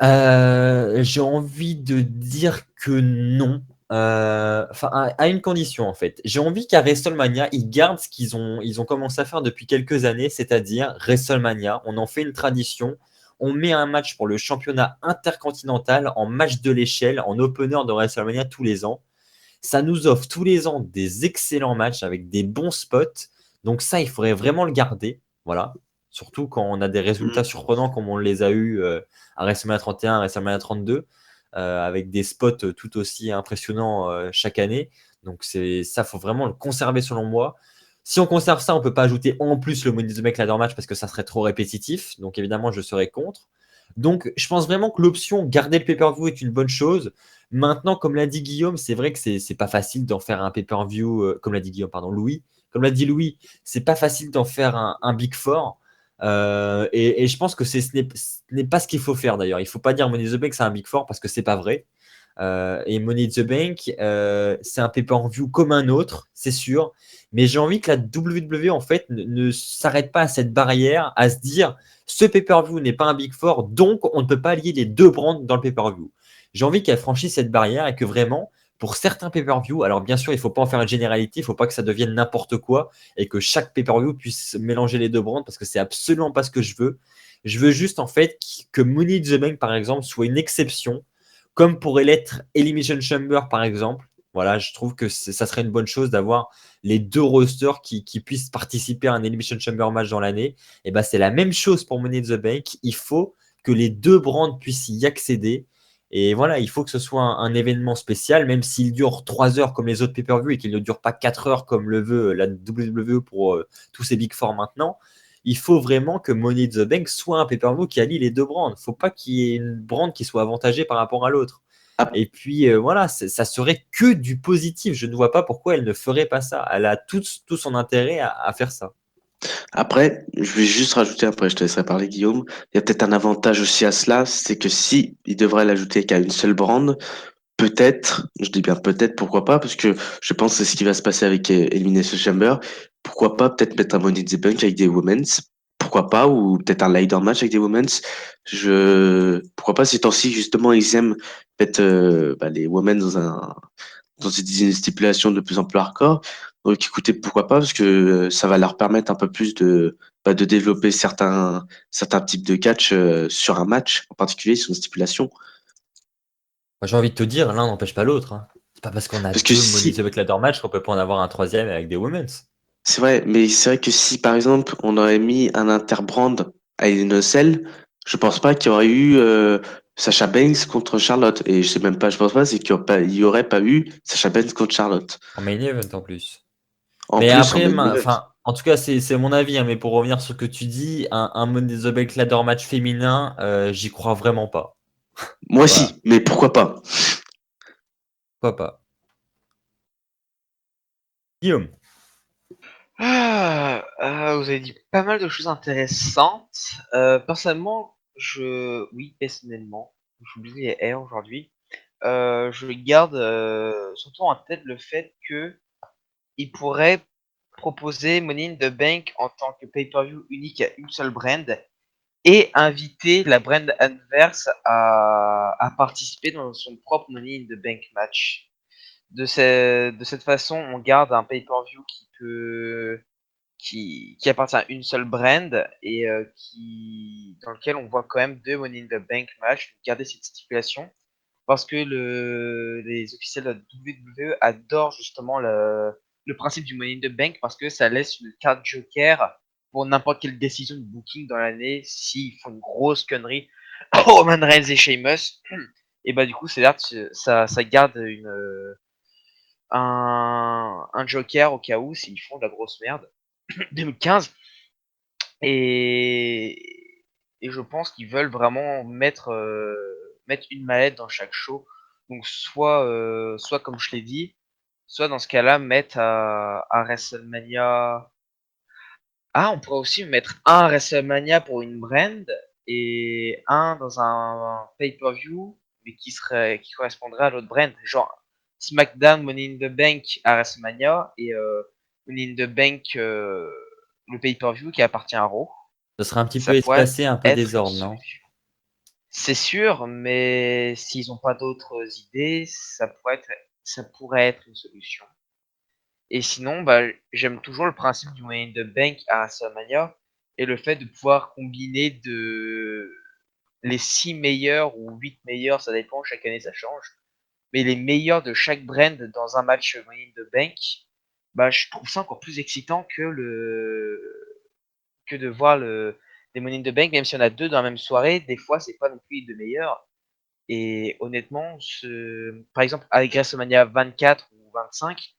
J'ai envie de dire que non. Enfin, à une condition en fait. J'ai envie qu'à WrestleMania, ils gardent ce ils ont commencé à faire depuis quelques années, c'est-à-dire WrestleMania. On en fait une tradition. On met un match pour le championnat intercontinental en match de l'échelle, en opener de WrestleMania tous les ans. Ça nous offre tous les ans des excellents matchs avec des bons spots. Donc ça, il faudrait vraiment le garder. Voilà. Surtout quand on a des résultats surprenants comme on les a eu à WrestleMania 31, à WrestleMania 32, avec des spots tout aussi impressionnants chaque année. Donc ça, faut vraiment le conserver selon moi. Si on conserve ça, on peut pas ajouter en plus le Money in the Bank Ladder Match parce que ça serait trop répétitif. Donc évidemment, je serais contre. Donc je pense vraiment que l'option garder le pay-per-view est une bonne chose. Maintenant, comme l'a dit Guillaume, c'est vrai que c'est pas facile d'en faire un pay-per-view, comme l'a dit Guillaume, pardon, Louis. Comme l'a dit Louis, c'est pas facile d'en faire un Big Four. Et je pense que ce n'est pas ce qu'il faut faire d'ailleurs. Il faut pas dire Money in the Bank c'est un Big Four parce que c'est pas vrai. Et Money in the Bank, c'est un pay-per-view comme un autre, c'est sûr. Mais j'ai envie que la WWE, en fait, ne s'arrête pas à cette barrière, à se dire, ce pay-per-view n'est pas un Big Four, donc on ne peut pas lier les deux brands dans le pay-per-view. J'ai envie qu'elle franchisse cette barrière et que vraiment, pour certains pay-per-view, alors bien sûr, il ne faut pas en faire une généralité, il ne faut pas que ça devienne n'importe quoi et que chaque pay-per-view puisse mélanger les deux brands parce que c'est absolument pas ce que je veux. Je veux juste en fait que Money in the Bank, par exemple, soit une exception, comme pourrait l'être Elimination Chamber, par exemple. Voilà, je trouve que ça serait une bonne chose d'avoir les deux rosters qui puissent participer à un Elimination Chamber match dans l'année. Et ben, c'est la même chose pour Money in the Bank. Il faut que les deux brands puissent y accéder. Et voilà, il faut que ce soit un événement spécial, même s'il dure 3 heures comme les autres pay-per-view et qu'il ne dure pas 4 heures comme le veut la WWE pour tous ces Big Four maintenant. Il faut vraiment que Money in the Bank soit un pay-per-view qui allie les deux brands. Il ne faut pas qu'il y ait une brand qui soit avantagée par rapport à l'autre. Ap- Et puis voilà, ça serait que du positif. Je ne vois pas pourquoi elle ne ferait pas ça. Elle a tout son intérêt à faire ça. Après, je vais juste rajouter, après je te laisserai parler Guillaume, il y a peut-être un avantage aussi à cela, c'est que si il devrait l'ajouter qu'à une seule brand, peut-être, je dis bien peut-être, pourquoi pas, parce que je pense que c'est ce qui va se passer avec Elimination Chamber. Pourquoi pas peut-être mettre un Money in the Bank avec des Women's, pourquoi pas, ou peut-être un ladder match avec des Women's. Pourquoi pas, ces temps-ci, justement, ils aiment mettre les Women dans une stipulation de plus en plus hardcore. Donc écoutez, pourquoi pas, parce que ça va leur permettre un peu plus de développer certains types de catch sur un match, en particulier sur une stipulation. Moi, j'ai envie de te dire, l'un n'empêche pas l'autre, hein. C'est pas parce qu'on a Parce que deux Money in the si, Bank ladder match qu'on peut pas en avoir un troisième avec des women's. c'est vrai, mais c'est vrai que si par exemple on aurait mis un interbrand à une Cell, je pense pas qu'il y aurait eu Sasha Banks contre Charlotte. Et je sais même pas, je pense pas, c'est qu'il y aurait pas eu Sasha Banks contre Charlotte. En main event en plus. En Mais plus, en après, main event. enfin, en tout cas, c'est mon avis, hein, mais pour revenir sur ce que tu dis, un Money in the Bank ladder match féminin, j'y crois vraiment pas. Moi Voilà, aussi, mais pourquoi pas? pourquoi pas. Guillaume. Vous avez dit pas mal de choses intéressantes. Oui, personnellement, j'oublie les R aujourd'hui. Je garde surtout en tête le fait que il pourrait proposer Money in the Bank en tant que pay-per-view unique à une seule brand et inviter la brand adverse à participer dans son propre Money in the Bank match. De cette façon, on garde un pay-per-view qui appartient à une seule brand et dans lequel on voit quand même deux Money in the Bank match. Garder cette stipulation parce que les officiels de la WWE adorent justement le principe du Money in the Bank parce que ça laisse une carte joker pour n'importe quelle décision de booking dans l'année s'ils font une grosse connerie. Roman Reigns et Sheamus. Et bah du coup, ça garde un joker au cas où s'ils font de la grosse merde. 2015. Et, et je pense qu'ils veulent vraiment mettre une mallette dans chaque show. Donc soit comme je l'ai dit, soit dans ce cas-là, mettre à WrestleMania. Ah, on pourrait aussi mettre un à WrestleMania pour une brand et un dans un pay-per-view, mais qui correspondrait à l'autre brand. Genre SmackDown Money in the Bank à WrestleMania et Money in the Bank le pay-per-view qui appartient à Raw. Ce serait un petit peu Ça pourrait espacé, un peu être une désordre, non? solution. C'est sûr, mais s'ils n'ont pas d'autres idées, ça pourrait être une solution. Et sinon, bah, j'aime toujours le principe du Money in the Bank à WrestleMania et le fait de pouvoir combiner les 6 meilleurs ou 8 meilleurs, ça dépend, chaque année ça change, mais les meilleurs de chaque brand dans un match Money in the Bank, bah, je trouve ça encore plus excitant que de voir des Money in the Bank, même si on a deux dans la même soirée, des fois c'est pas non plus les deux meilleurs. Et honnêtement, par exemple, avec WrestleMania 24 ou 25,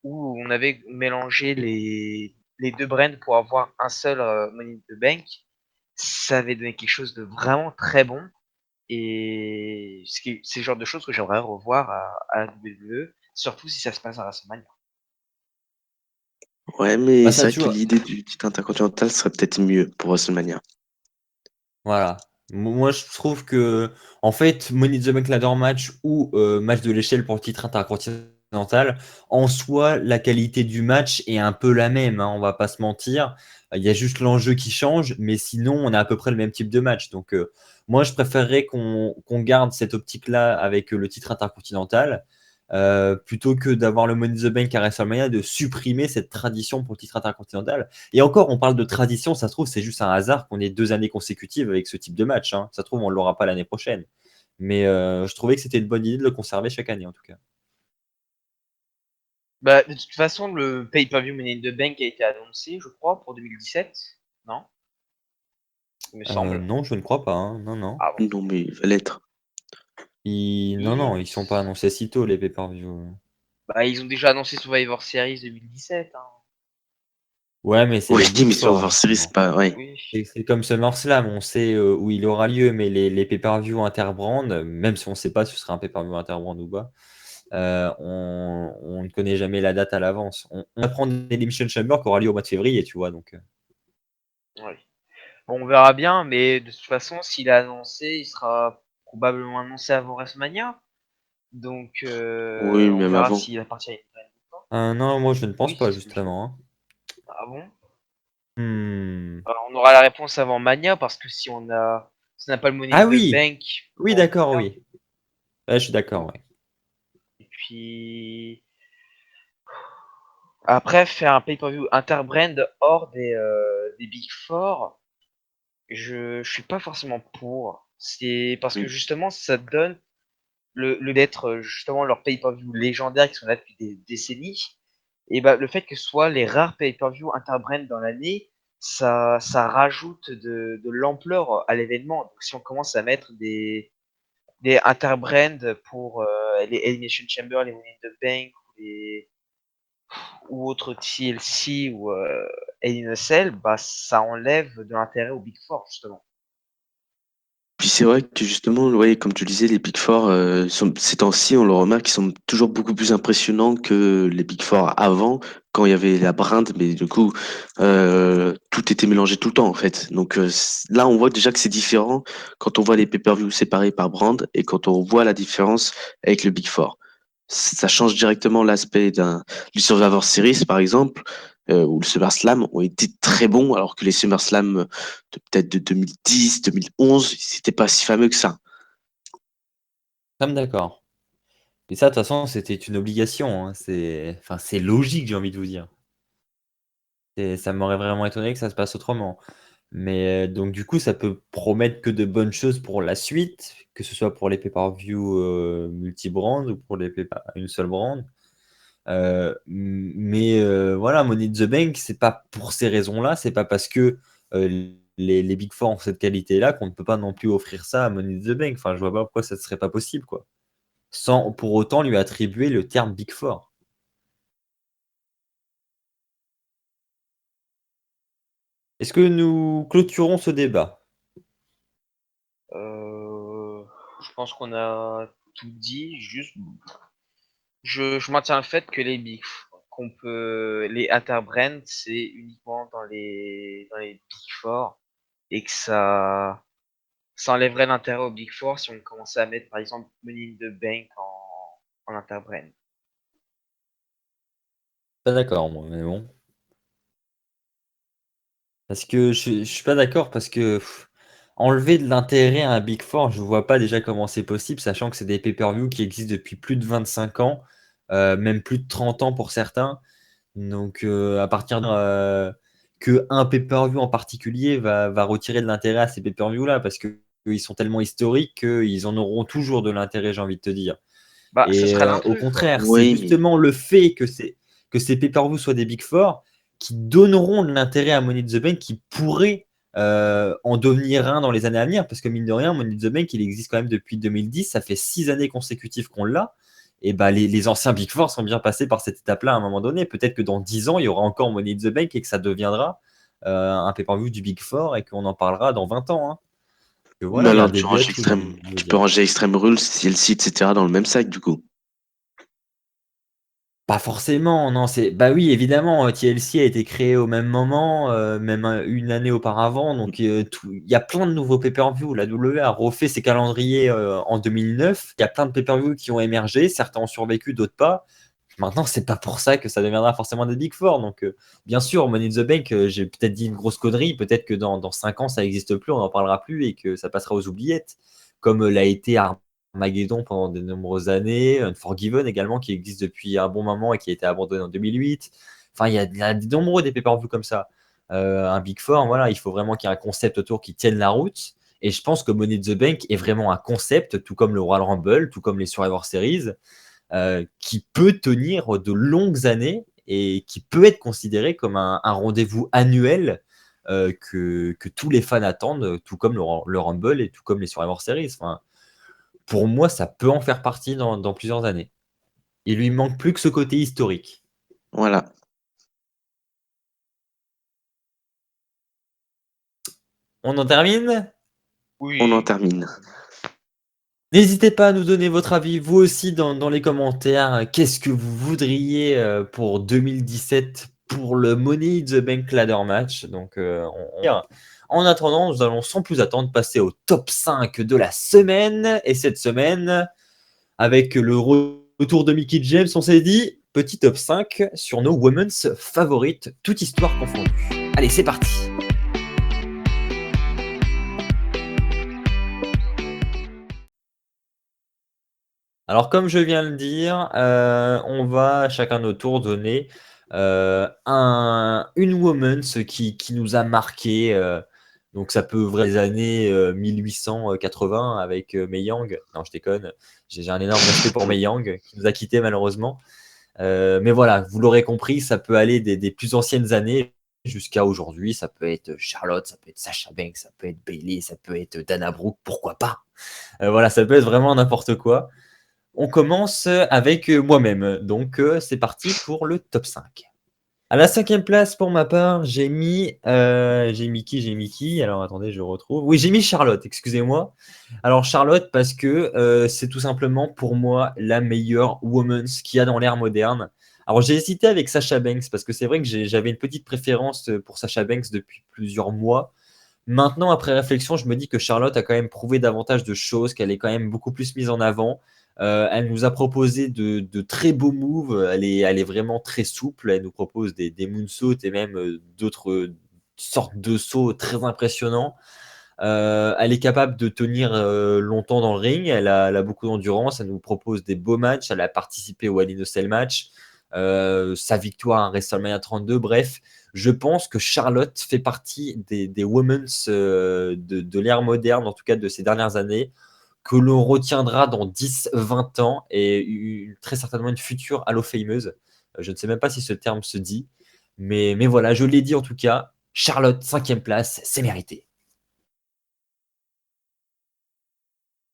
où on avait mélangé les deux brands pour avoir un seul Money in the Bank, ça avait donné quelque chose de vraiment très bon. Et c'est le genre de choses que j'aimerais revoir à la WWE, surtout si ça se passe à WrestleMania. Ouais, mais Bah, c'est ça, vrai tu que vois. l'idée du titre intercontinental serait peut-être mieux pour WrestleMania. Voilà. Moi, je trouve que, en fait, Money in the Bank Ladder Match ou match de l'échelle pour le titre intercontinental, en soi, la qualité du match est un peu la même, hein, on va pas se mentir. Il y a juste l'enjeu qui change, mais sinon, on a à peu près le même type de match. Donc, moi, je préférerais qu'on garde cette optique-là avec le titre intercontinental, plutôt que d'avoir le Money in the Bank à WrestleMania, de supprimer cette tradition pour le titre intercontinental. Et encore, on parle de tradition, ça se trouve, c'est juste un hasard qu'on ait 2 années consécutives avec ce type de match, hein. Ça se trouve, on ne l'aura pas l'année prochaine. Mais je trouvais que c'était une bonne idée de le conserver chaque année, en tout cas. Bah, de toute façon, le pay-per-view Money in the Bank a été annoncé, je crois, pour 2017, non? Il me semble. Non, je ne crois pas, hein. Non, non. Ah bon? Non, mais il va l'être. Non, Et non, ils sont pas annoncés si tôt, les pay-per-view. bah, ils ont déjà annoncé Survivor Series 2017, hein. Ouais, mais c'est Oui, les Big mais sur Four, Survivor Series, c'est justement. pas. Ouais. Oui. C'est comme SummerSlam, on sait où il aura lieu, mais les pay-per-view interbrand, même si on ne sait pas si ce sera un pay-per-view interbrand ou pas, on ne connaît jamais la date à l'avance. On apprend l'Elimination Chamber qui aura lieu au mois de février, tu vois. Donc, Oui. Bon, on verra bien, mais de toute façon, s'il est annoncé, il sera probablement annoncé avant WrestleMania. Donc, Oui, on même verra avant. s'il appartient à une brand ou pas. non, moi je ne pense Oui, pas, c'est ce que je... justement, hein. Ah bon? Hmm. On aura la réponse avant Mania parce que si on n'a pas le Money Ah in the oui, Bank oui, pour d'accord, Mania. oui. Ouais, je suis d'accord, ouais. Et puis après faire un pay-per-view interbrand hors des Big Four, je suis pas forcément pour. C'est parce que Mm. justement ça donne le d'être justement leurs pay-per-view légendaires qui sont là depuis des décennies. Et bah le fait que ce soit les rares pay-per-view interbrand dans l'année, ça rajoute de l'ampleur à l'événement. Donc si on commence à mettre des interbrands pour les Elimination Chamber, les Money in the Bank ou autres TLC ou Hell in a Cell, bah ça enlève de l'intérêt au Big Four justement. Puis c'est vrai que justement, ouais, comme tu disais, les Big Four, ces temps-ci, on le remarque, ils sont toujours beaucoup plus impressionnants que les Big Four avant, quand il y avait la brinde, mais du coup, tout était mélangé tout le temps, en fait. Donc là, on voit déjà que c'est différent quand on voit les pay-per-views séparés par brand et quand on voit la différence avec le Big Four. Ça change directement l'aspect du Survivor Series, par exemple, où le SummerSlam ont été très bons, alors que les SummerSlam peut-être de 2010, 2011, c'était pas si fameux que ça. Comme d'accord. Et ça, de toute façon, c'était une obligation, hein. Enfin, c'est logique, j'ai envie de vous dire. Ça m'aurait vraiment étonné que ça se passe autrement. Mais donc du coup, ça peut promettre que de bonnes choses pour la suite, que ce soit pour les pay-per-view multi-brand ou pour les une seule brand. Mais voilà, Money in the Bank, c'est pas pour ces raisons-là, c'est pas parce que les Big Four ont cette qualité-là qu'on ne peut pas non plus offrir ça à Money in the Bank. Enfin, je vois pas pourquoi ça ne serait pas possible, quoi. Sans pour autant lui attribuer le terme Big Four. Est-ce que nous clôturons ce débat? Euh, je pense qu'on a tout dit. Juste, je maintiens le fait que les interbrands, c'est uniquement dans les Big Four et que ça enlèverait l'intérêt au Big Four si on commençait à mettre par exemple Money in the Bank en interbrand. Pas d'accord, moi, mais bon. Parce que je suis pas d'accord parce que enlever de l'intérêt à un Big Four, je vois pas déjà comment c'est possible, sachant que c'est des pay-per-view qui existent depuis plus de 25 ans, même plus de 30 ans pour certains. Donc à partir que un pay-per-view en particulier va retirer de l'intérêt à ces pay-per-view là, parce que ils sont tellement historiques qu'ils en auront toujours de l'intérêt, j'ai envie de te dire. Bah, ce Et serait au l'intrus, quoi. contraire, c'est Oui, mais justement le fait que ces pay-per-view soient des Big Four qui donneront de l'intérêt à Money in the Bank, qui pourrait en devenir un dans les années à venir. Parce que mine de rien, Money in the Bank, il existe quand même depuis 2010. Ça fait 6 années consécutives qu'on l'a. Et bah, les anciens Big Four sont bien passés par cette étape-là à un moment donné. Peut-être que dans 10 ans, il y aura encore Money in the Bank et que ça deviendra un pay-per-view du Big Four et qu'on en parlera dans 20 ans, hein. Que mais voilà, il y a un alors début à tout, j'ai envie de vous tu peux dire. ranger Extreme Rules, CLC, etc. dans le même sac, du coup. Pas forcément, non, c'est bah, oui, évidemment, TLC a été créé au même moment, même, 1 année auparavant, donc tout il y a plein de nouveaux pay-per-view. La WWE a refait ses calendriers, en 2009. Il y a plein de pay-per-view qui ont émergé, certains ont survécu, d'autres pas. Maintenant, c'est pas pour ça que ça deviendra forcément des Big Four, donc bien sûr, Money in the Bank, j'ai peut-être dit une grosse connerie, peut-être que dans 5 ans, ça n'existe plus, on n'en parlera plus et que ça passera aux oubliettes, comme, l'a été Armageddon pendant de nombreuses années, Unforgiven également, qui existe depuis un bon moment et qui a été abandonné en 2008. Enfin, il y a de nombreux des pay-per-view comme ça. Un Big Four, voilà, il faut vraiment qu'il y ait un concept autour qui tienne la route. Et je pense que Money in the Bank est vraiment un concept, tout comme le Royal Rumble, tout comme les Survivor Series, qui peut tenir de longues années et qui peut être considéré comme un rendez-vous annuel que tous les fans attendent, tout comme le Rumble et tout comme les Survivor Series. Enfin, pour moi, ça peut en faire partie dans plusieurs années. Il lui manque plus que ce côté historique. Voilà, On en termine. on en Oui. termine. N'hésitez pas à nous donner votre avis, vous aussi, dans les commentaires. Qu'est-ce que vous voudriez pour 2017 pour le Money in the Bank Ladder Match? Donc, en attendant, nous allons sans plus attendre passer au top 5 de la semaine. Et cette semaine, avec le retour de Mickey James, on s'est dit petit top 5 sur nos women's favorites, toute histoire confondue. Allez, c'est parti. Alors, comme je viens de le dire, on va chacun notre tour donner une woman's qui nous a marqué. Donc, ça peut vrai les années 1880 avec Mae Young. Non, je déconne. J'ai un énorme respect pour Mae Young qui nous a quittés malheureusement. Mais voilà, vous l'aurez compris, ça peut aller des plus anciennes années jusqu'à aujourd'hui. Ça peut être Charlotte, ça peut être Sasha Banks, ça peut être Bayley, ça peut être Dana Brooke, pourquoi pas. Voilà, ça peut être vraiment n'importe quoi. On commence avec moi-même. Donc, c'est parti pour le top 5. À la 5e place, pour ma part, j'ai mis qui? Alors, attendez, je retrouve. Oui, j'ai mis Charlotte, excusez-moi. Alors, Charlotte, parce que c'est tout simplement pour moi la meilleure women's qu'il y a dans l'ère moderne. Alors, j'ai hésité avec Sasha Banks, parce que c'est vrai que j'avais une petite préférence pour Sasha Banks depuis plusieurs mois. Maintenant, après réflexion, je me dis que Charlotte a quand même prouvé davantage de choses, qu'elle est quand même beaucoup plus mise en avant. Elle nous a proposé de très beaux moves. Elle est vraiment très souple. Elle nous propose des moonsaults et même d'autres sortes de sauts très impressionnants. Elle est capable de tenir longtemps dans le ring. Elle a beaucoup d'endurance. Elle nous propose des beaux matchs. Elle a participé au Hell in a Cell match. Sa victoire à WrestleMania 32. Bref, je pense que Charlotte fait partie des women's de l'ère moderne, en tout cas de ces dernières années, que l'on retiendra dans 10-20 ans et très certainement une future Hall of Fameuse. Je ne sais même pas si ce terme se dit, mais voilà, je l'ai dit en tout cas. Charlotte, 5e place, c'est mérité.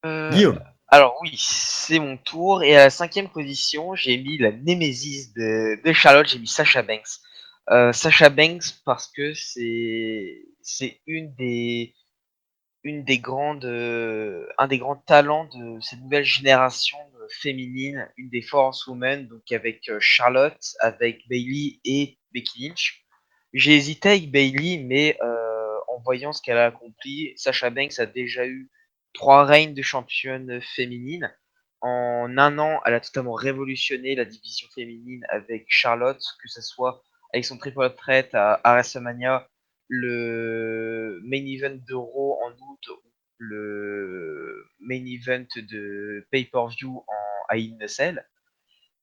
Euh, Guillaume. alors oui, c'est mon tour. Et à la 5e position, j'ai mis la némésis de Charlotte, j'ai mis Sasha Banks. Sasha Banks parce que c'est une des grandes, un des grands talents de cette nouvelle génération féminine, une des force women, donc avec Charlotte, avec Bailey et Becky Lynch. J'ai hésité avec Bailey, mais en voyant ce qu'elle a accompli, Sasha Banks a déjà eu 3 règnes de championne féminine. En un an, elle a totalement révolutionné la division féminine avec Charlotte, que ce soit avec son triple threat à WrestleMania, le main event de Raw en août, le main event de pay-per-view à In the Cell.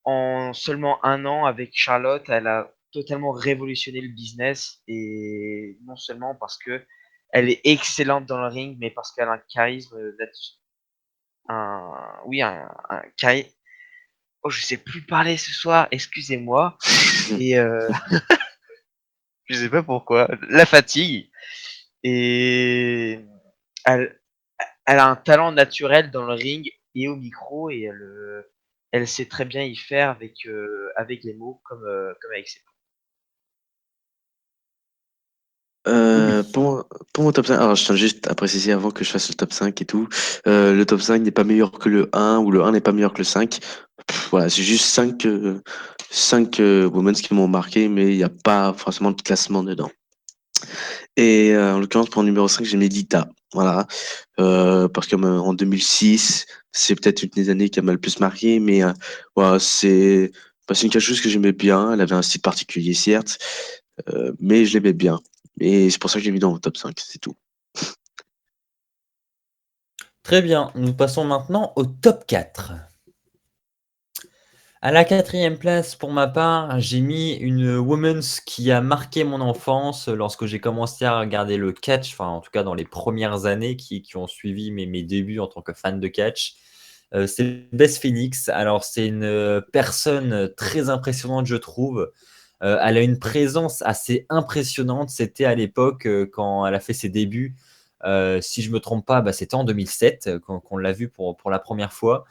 En seulement un an avec Charlotte, elle a totalement révolutionné le business et non seulement parce que elle est excellente dans le ring, mais parce qu'elle a un charisme, oui, un charisme. Oh, je sais plus parler ce soir, excusez-moi. Et je sais pas pourquoi, la fatigue. Et elle, elle a un talent naturel dans le ring et au micro et elle sait très bien y faire avec les mots comme avec ses Oui. Pour mon top 5, alors je tiens juste à préciser avant que je fasse le top 5 et tout, le top 5 n'est pas meilleur que le 1 ou le 1 n'est pas meilleur que le 5. Voilà, c'est juste cinq women's qui m'ont marqué, mais il n'y a pas forcément de classement dedans. Et en l'occurrence, pour le numéro 5 j'ai mis Lita. Voilà. Parce qu'en 2006, c'est peut-être une des années qui m'a le plus marqué, mais voilà, c'est une catcheuse que j'aimais bien. Elle avait un style particulier, certes, mais je l'aimais bien. Et c'est pour ça que j'ai mis dans le top 5, c'est tout. Très bien, nous passons maintenant au top 4. À la quatrième place, pour ma part, j'ai mis une women's qui a marqué mon enfance lorsque j'ai commencé à regarder le catch, enfin en tout cas dans les premières années qui ont suivi mes débuts en tant que fan de catch. C'est Beth Phoenix. Alors c'est une personne très impressionnante, je trouve. Elle a une présence assez impressionnante. C'était à l'époque quand elle a fait ses débuts. Si je me trompe pas, bah, c'était en 2007 qu'on l'a vue pour la première fois.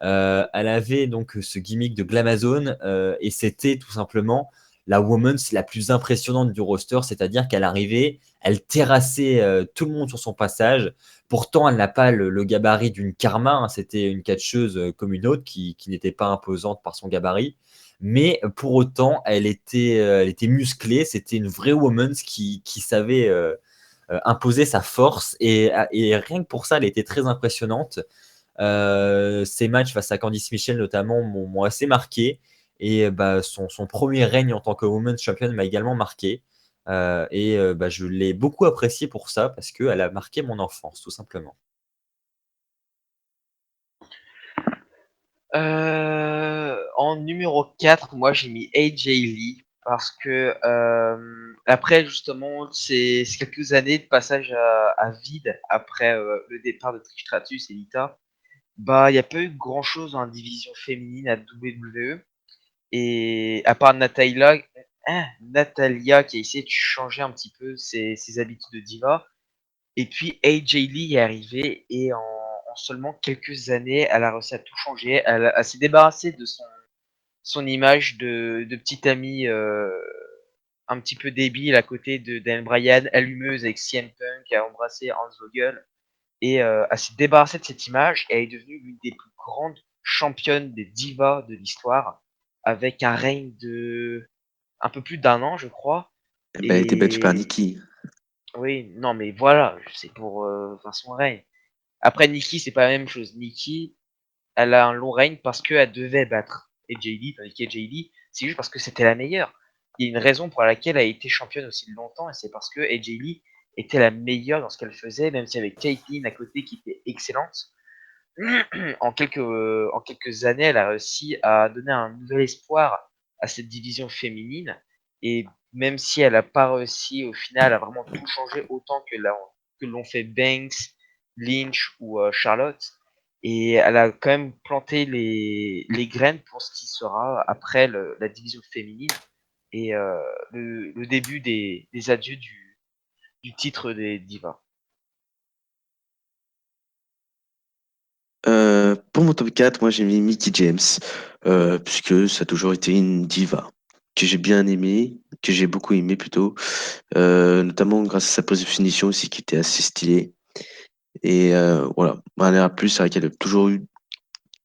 Elle avait donc ce gimmick de Glamazon et c'était tout simplement la woman's la plus impressionnante du roster, c'est-à-dire qu'elle arrivait, elle terrassait tout le monde sur son passage. Pourtant, elle n'a pas le gabarit d'une Karma, hein, c'était une catcheuse comme une autre qui n'était pas imposante par son gabarit. Mais pour autant, elle était musclée, c'était une vraie woman's qui savait imposer sa force et rien que pour ça, elle était très impressionnante. Ses matchs face à Candice Michel notamment m'ont assez marqué et bah, son premier règne en tant que Women's Champion m'a également marqué. Bah, je l'ai beaucoup apprécié pour ça parce qu'elle a marqué mon enfance tout simplement. En numéro 4, moi j'ai mis AJ Lee parce que après justement ces quelques années de passage à vide après le départ de Trish Stratus et Lita, bah il n'y a pas eu grand chose en division féminine à WWE et à part Natalia qui a essayé de changer un petit peu ses habitudes de diva. Et puis AJ Lee est arrivé et en seulement quelques années, elle a réussi à tout changer. Elle s'est débarrassée de son image de petite amie un petit peu débile à côté de Dan Bryan, allumeuse avec CM Punk, qui a embrassé Hans Vogel. Et elle s'est débarrassée de cette image et elle est devenue l'une des plus grandes championnes des divas de l'histoire, avec un règne de un peu plus d'un an, je crois. Eh ben, elle était battue par Et Nikki. oui, non, mais voilà, c'est pour son règne. Après, Nikki, c'est pas la même chose. Nikki, elle a un long règne parce qu'elle devait battre AJ Lee, tandis qu'AJ Lee, c'est juste parce que c'était la meilleure. Il y a une raison pour laquelle elle a été championne aussi longtemps, et c'est parce que AJ Lee était la meilleure dans ce qu'elle faisait, même si avec Caitlyn à côté qui était excellente. En quelques années, elle a réussi à donner un nouvel espoir à cette division féminine. Et même si elle n'a pas réussi au final à vraiment tout changer autant que l'ont fait Banks, Lynch ou Charlotte, et elle a quand même planté les graines pour ce qui sera après la division féminine et le début des adieux du titre des divas. Pour mon top 4, moi j'ai mis Mickey James, puisque ça a toujours été une diva que j'ai bien aimé, que j'ai beaucoup aimé plutôt, notamment grâce à sa pose de finition aussi qui était assez stylée. Et voilà, elle a plus, c'est vrai qu'elle a toujours eu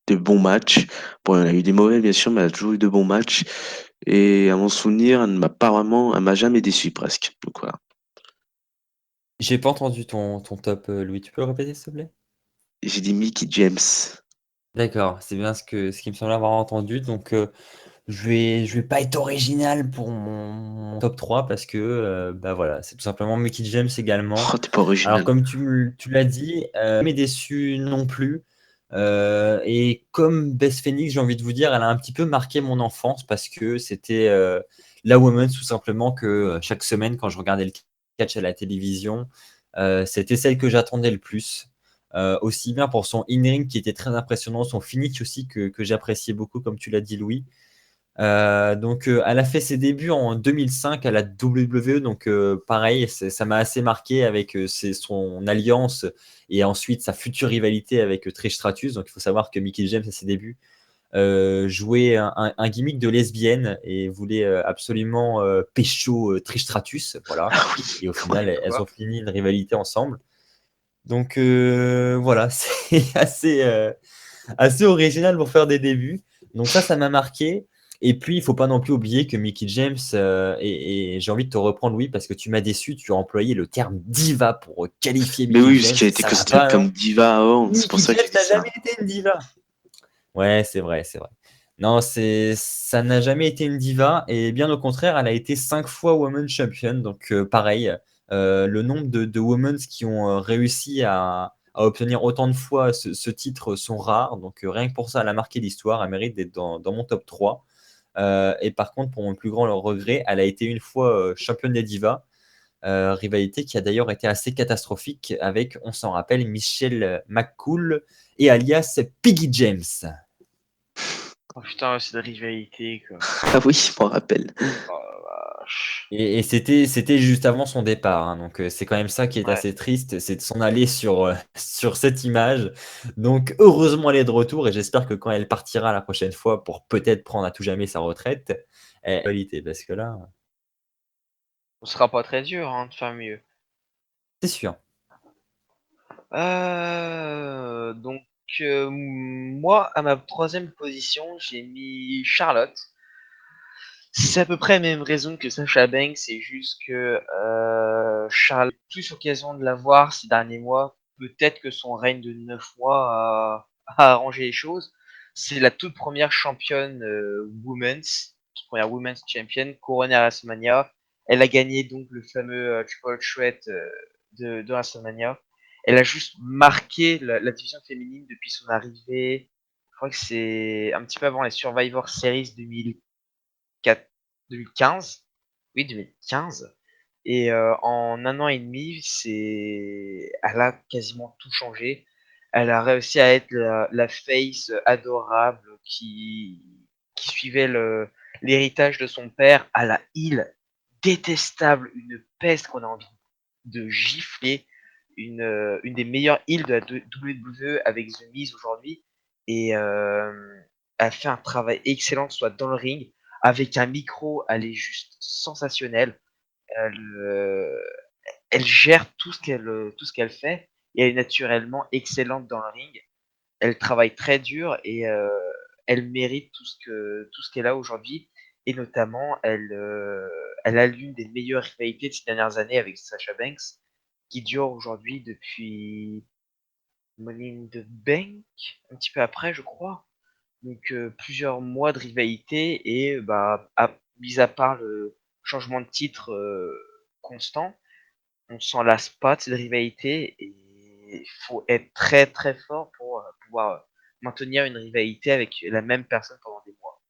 de bons matchs. Bon, elle a eu des mauvais bien sûr, mais elle a toujours eu de bons matchs. Et à mon souvenir, elle m'a jamais déçu presque. Donc voilà. J'ai pas entendu ton top, Louis, tu peux le répéter s'il te plaît? J'ai dit Mickey James. D'accord, c'est bien ce qui me semblait avoir entendu. Donc, je vais pas être original pour mon top 3 parce que bah voilà, c'est tout simplement Mickey James également. Oh, t'es pas Alors, original. comme tu l'as dit, mais déçu non plus. Et comme Beth Phoenix, j'ai envie de vous dire, elle a un petit peu marqué mon enfance parce que c'était la woman tout simplement que chaque semaine, quand je regardais le catch à la télévision, c'était celle que j'attendais le plus. Aussi bien pour son in-ring qui était très impressionnant, son finish aussi que j'appréciais beaucoup, comme tu l'as dit, Louis. Elle a fait ses débuts en 2005 à la WWE, donc pareil, ça m'a assez marqué avec son alliance et ensuite sa future rivalité avec Trish Stratus. Donc il faut savoir que Mickie James à ses débuts jouait un gimmick de lesbienne et voulait absolument pécho Trish Stratus, voilà. Ah oui, Et au ouais. final, elles ont Quoi? fini une rivalité ensemble. Donc voilà, c'est assez original pour faire des débuts. Donc ça m'a marqué. Et puis, il faut pas non plus oublier que Mickey James, et j'ai envie de te reprendre, Louis, parce que tu m'as déçu, tu as employé le terme diva pour qualifier Mais Mickey oui, parce James, qu'il a été ça va considéré pas, comme non? diva avant, c'est pour Mickey ça que James j'ai dit n'a ça. jamais été une diva. Ouais, c'est vrai, c'est vrai. Non, ça n'a jamais été une diva, et bien au contraire, elle a été 5 fois Women's Champion, donc pareil, le nombre de Women qui ont réussi à obtenir autant de fois ce titre sont rares, donc rien que pour ça, elle a marqué l'histoire, elle mérite d'être dans mon top 3. Et par contre, pour mon plus grand regret, elle a été une fois championne des divas, rivalité qui a d'ailleurs été assez catastrophique avec, on s'en rappelle, Michelle McCool et alias Piggy James. Oh putain, c'est de rivalité, quoi. Ah oui, je m'en rappelle. Oh la vache. Et c'était juste avant son départ, hein, donc c'est quand même ça qui est Ouais. assez triste, c'est de s'en aller sur cette image. Donc heureusement, elle est de retour et j'espère que quand elle partira la prochaine fois pour peut-être prendre à tout jamais sa retraite, elle qualité parce que là, Ce sera pas très dur, hein, de faire mieux. c'est sûr. Donc, moi, à ma troisième position, j'ai mis Charlotte. C'est à peu près la même raison que Sasha Banks, c'est juste que Charlotte a eu plus l'occasion de la voir ces derniers mois. Peut-être que son règne de 9 mois a arrangé les choses. C'est la toute première championne toute première women's champion couronnée à WrestleMania. Elle a gagné donc le fameux Triple Threat de WrestleMania. Elle a juste marqué la division féminine depuis son arrivée. Je crois que c'est un petit peu avant les Survivor Series 2015. Oui, 2015. Et en un an et demi, elle a quasiment tout changé. Elle a réussi à être la face adorable qui suivait l'héritage de son père à la heel détestable, une peste qu'on a envie de gifler, une des meilleures heels de la WWE avec The Miz aujourd'hui. Et elle fait un travail excellent, soit dans le ring, avec un micro, elle est juste sensationnelle. Elle, euh, Elle gère tout ce qu'elle fait et elle est naturellement excellente dans le ring. Elle travaille très dur et elle mérite tout ce qu'elle a aujourd'hui. Et notamment, elle a l'une des meilleures rivalités de ces dernières années avec Sasha Banks, qui dure aujourd'hui depuis Money in the Bank, un petit peu après, je crois. Donc plusieurs mois de rivalité et mis à part le changement de titre constant, on s'en lasse pas de cette rivalité et il faut être très très fort pour pouvoir maintenir une rivalité avec la même personne pendant des mois.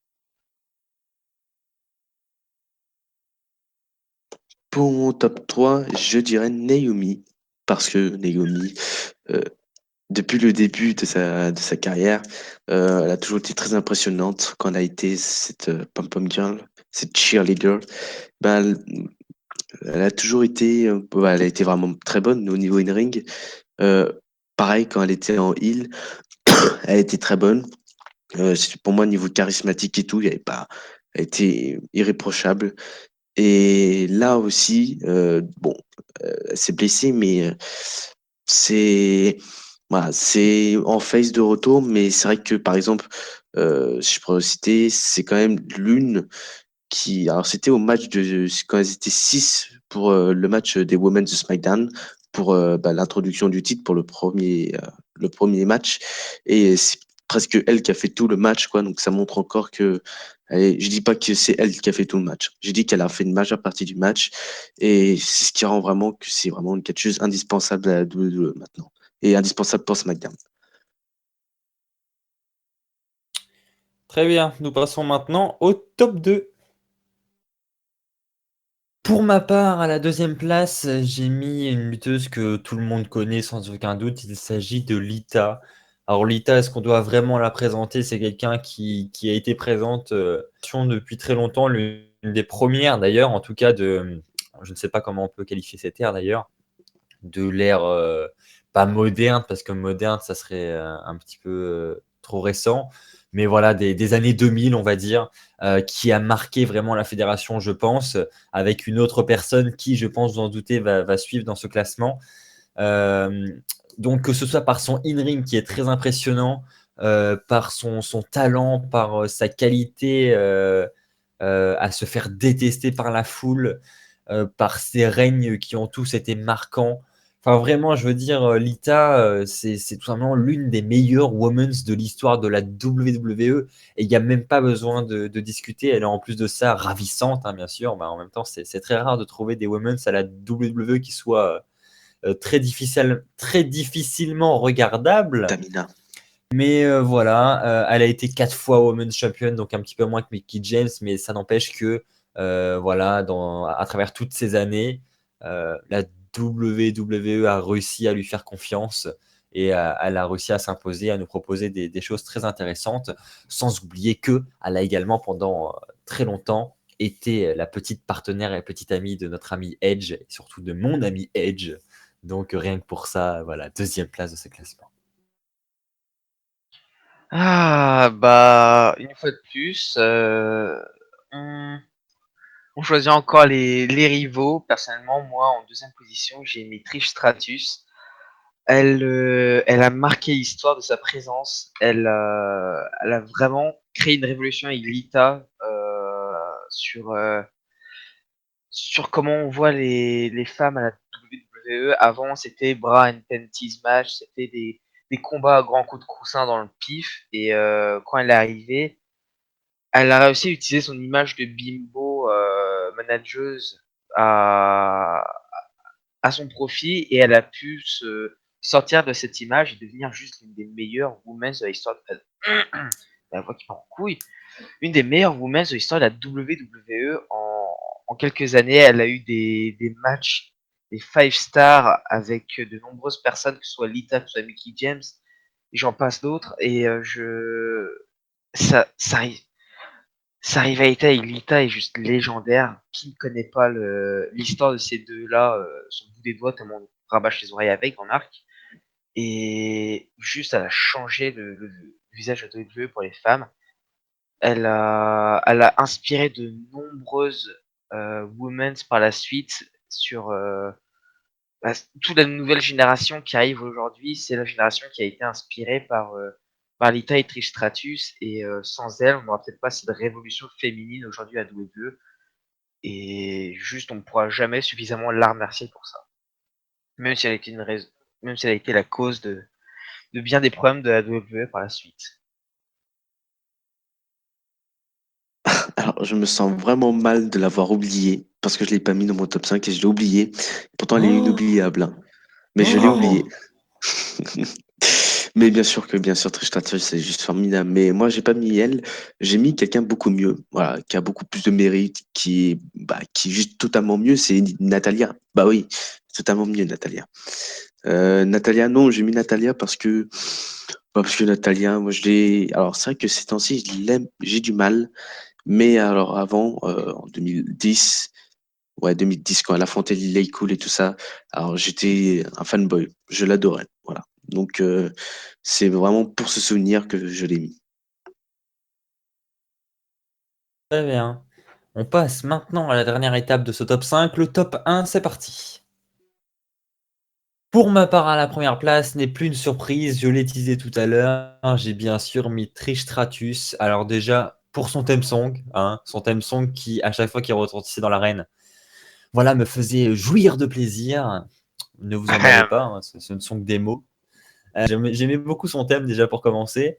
Pour mon top 3, je dirais Naomi. Parce que Naomi, euh, depuis le début de sa carrière, elle a toujours été très impressionnante quand elle a été cette pom-pom girl, cette cheerleader. Ben, elle a toujours été, elle a été vraiment très bonne au niveau in-ring. Euh, Pareil, quand elle était en heel, elle était très bonne. Pour moi, niveau charismatique et tout, il y avait pas, elle était irréprochable. Et là aussi, bon, elle s'est blessée, mais c'est voilà, c'est en phase de retour. Mais c'est vrai que, par exemple, si je pourrais citer, c'est quand même l'une qui. Alors, c'était au match de. Quand elles étaient 6 pour le match des Women de SmackDown, pour l'introduction du titre pour le premier match. Et c'est presque elle qui a fait tout le match, quoi. Donc, ça montre encore que. Je dis pas que c'est elle qui a fait tout le match. Je dis qu'elle a fait une majeure partie du match. Et c'est ce qui rend vraiment que c'est vraiment une catcheuse indispensable à la WWE maintenant. Et indispensable pour SmackDown. Très bien, nous passons maintenant au top 2. Pour ma part, à la deuxième place, j'ai mis une lutteuse que tout le monde connaît sans aucun doute. Il s'agit de Lita. Alors Lita, est-ce qu'on doit vraiment la présenter? C'est quelqu'un qui a été présente depuis très longtemps, l'une des premières d'ailleurs, en tout cas je ne sais pas comment on peut qualifier cette ère d'ailleurs, de l'ère pas moderne, parce que moderne, ça serait un petit peu trop récent, mais voilà, des années 2000, on va dire, qui a marqué vraiment la fédération, je pense, avec une autre personne qui, je pense, vous en doutez, va suivre dans ce classement. Euh, donc, que ce soit par son in-ring qui est très impressionnant, par son talent, par sa qualité à se faire détester par la foule, par ses règnes qui ont tous été marquants. Enfin, vraiment, je veux dire, Lita, c'est tout simplement l'une des meilleures women's de l'histoire de la WWE. Et il n'y a même pas besoin de discuter. Elle est en plus de ça ravissante, hein, bien sûr. Mais en même temps, c'est très rare de trouver des women's à la WWE qui soient très difficilement regardables. Tamina. Mais voilà, elle a été 4 fois Women's Champion, donc un petit peu moins que Mickie James, mais ça n'empêche que voilà, à travers toutes ces années, la WWE a réussi à lui faire confiance et elle a réussi à s'imposer, à nous proposer des choses très intéressantes, sans oublier que elle a également pendant très longtemps été la petite partenaire et la petite amie de notre ami Edge, et surtout de mon ami Edge. Donc rien que pour ça, voilà, deuxième place de ce classement. Ah, bah, une fois de plus, on, on choisit encore les rivaux. Personnellement, moi, en deuxième position, j'ai mis Trish Stratus. Elle a marqué l'histoire de sa présence. Elle a vraiment créé une révolution avec Lita sur comment on voit les femmes à la WWE. Avant, c'était bras and panties match, c'était des combats à grands coups de coussin dans le pif. Et quand elle est arrivée, elle a réussi à utiliser son image de bimbo manageuse à, à son profit et elle a pu se sortir de cette image et devenir juste l'une des meilleures women de l'histoire de la voix qui part en couille. Une des meilleures women de l'histoire de la WWE en quelques années. Elle a eu des matchs, des 5 stars avec de nombreuses personnes, que ce soit Lita, que ce soit Mickie James, et j'en passe d'autres. Et ça, ça, sa rivalité avec Lita est juste légendaire. Qui ne connaît pas l'histoire de ces deux-là sur le bout des doigts, tellement on rabâche les oreilles avec en arc. Et juste, elle a changé le visage de WWE pour les femmes. Elle a inspiré de nombreuses women par la suite sur toute la nouvelle génération qui arrive aujourd'hui. C'est la génération qui a été inspirée par Lita et Trish Stratus. Et sans elle, on n'aura peut-être pas cette révolution féminine aujourd'hui à WWE. Et juste, on ne pourra jamais suffisamment la remercier pour ça. Même si elle a été même si elle a été la cause de bien des problèmes de la WWE par la suite. Alors, je me sens vraiment mal de l'avoir oublié parce que je l'ai pas mis dans mon top 5 et je l'ai oublié. Pourtant, elle est Oh, inoubliable, hein. Mais je l'ai oublié. oh. Mais bien sûr, Trish Stratus, c'est juste formidable. Mais moi, j'ai pas mis elle. J'ai mis quelqu'un beaucoup mieux, voilà, qui a beaucoup plus de mérite, qui est juste totalement mieux. C'est Natalia. Bah oui, totalement mieux, Natalia. Natalia, non, j'ai mis Natalia parce que Natalia, moi, je l'ai. Alors, c'est vrai que ces temps-ci, je l'aime, j'ai du mal. Mais alors, avant, en 2010, ouais, 2010, quand elle affrontait Lily Cool et tout ça, alors j'étais un fanboy. Je l'adorais. Voilà. Donc, c'est vraiment pour ce souvenir que je l'ai mis. Très bien. On passe maintenant à la dernière étape de ce top 5, le top 1, c'est parti. Pour ma part, à la première place, n'est plus une surprise, je l'ai teasé tout à l'heure, j'ai bien sûr mis Trish Stratus. Alors déjà, pour son theme song, hein, son theme song qui, à chaque fois qu'il retentissait dans l'arène, voilà, me faisait jouir de plaisir. Ne vous emballez pas, hein, ce ne sont que des mots. J'aimais beaucoup son thème déjà pour commencer.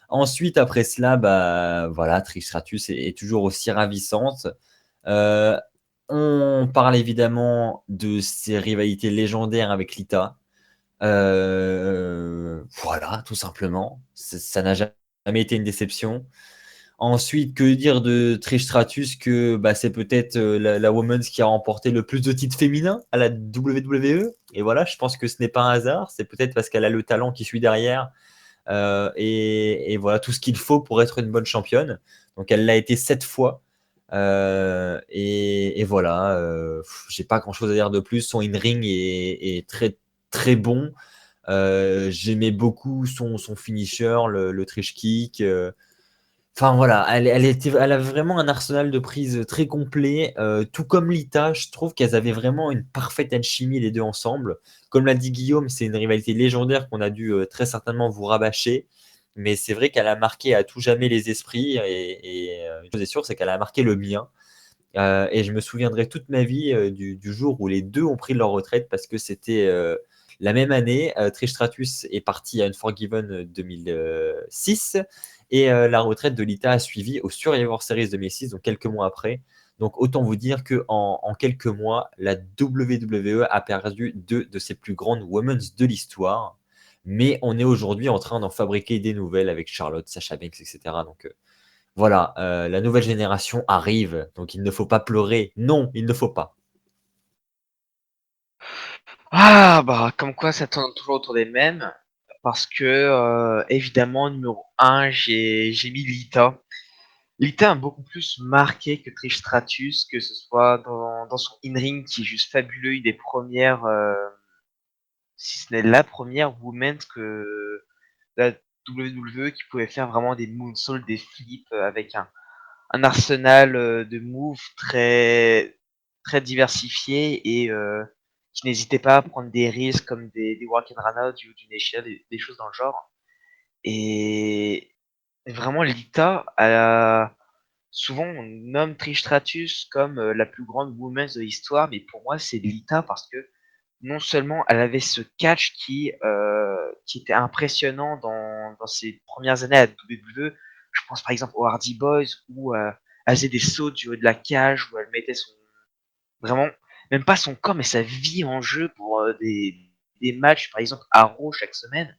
Ensuite, après cela, bah voilà, Trish Stratus est toujours aussi ravissante. Euh, on parle évidemment de ses rivalités légendaires avec Lita. Voilà, tout simplement. Ça n'a jamais été une déception. Ensuite, que dire de Trish Stratus que bah, c'est peut-être la woman qui a remporté le plus de titres féminins à la WWE. Et voilà, je pense que ce n'est pas un hasard. C'est peut-être parce qu'elle a le talent qui suit derrière et voilà tout ce qu'il faut pour être une bonne championne. Donc elle l'a été 7 fois. Et voilà, j'ai pas grand chose à dire de plus. Son in-ring est très très bon. J'aimais beaucoup son finisher, le trish kick. Enfin voilà, elle a vraiment un arsenal de prises très complet. Tout comme Lita, je trouve qu'elles avaient vraiment une parfaite alchimie les deux ensemble. Comme l'a dit Guillaume, c'est une rivalité légendaire qu'on a dû très certainement vous rabâcher. mais c'est vrai qu'elle a marqué à tout jamais les esprits et une chose est sûre, c'est qu'elle a marqué le mien. Et je me souviendrai toute ma vie du jour où les deux ont pris leur retraite parce que c'était la même année. Trish Stratus est parti à Unforgiven 2006 et la retraite de Lita a suivi au Survivor Series 2006, donc quelques mois après. Donc autant vous dire que en quelques mois, la WWE a perdu deux de ses plus grandes women's de l'histoire. Mais on est aujourd'hui en train d'en fabriquer des nouvelles avec Charlotte, Sasha Banks, etc. Donc voilà, la nouvelle génération arrive, donc il ne faut pas pleurer. Non, il ne faut pas. Ah, bah, comme quoi ça tourne toujours autour des mêmes. Parce que, évidemment, numéro un, j'ai mis Lita. Lita a beaucoup plus marqué que Trish Stratus, que ce soit dans son in-ring qui est juste fabuleux, une des premières, si ce n'est la première woman que la WWE qui pouvait faire vraiment des moonsaults, des flips avec un arsenal de moves très diversifié et qui n'hésitait pas à prendre des risques comme des Hurricane Rana, du Nation, des choses dans le genre. Et vraiment, Lita, souvent on nomme Trish Stratus comme la plus grande woman de l'histoire, mais pour moi, c'est Lita parce que non seulement elle avait ce catch qui était impressionnant dans ses premières années à WWE, je pense par exemple aux Hardy Boys où elle faisait des sauts du haut de la cage, où elle mettait vraiment, même pas son corps, mais sa vie en jeu pour des matchs, par exemple à Raw chaque semaine.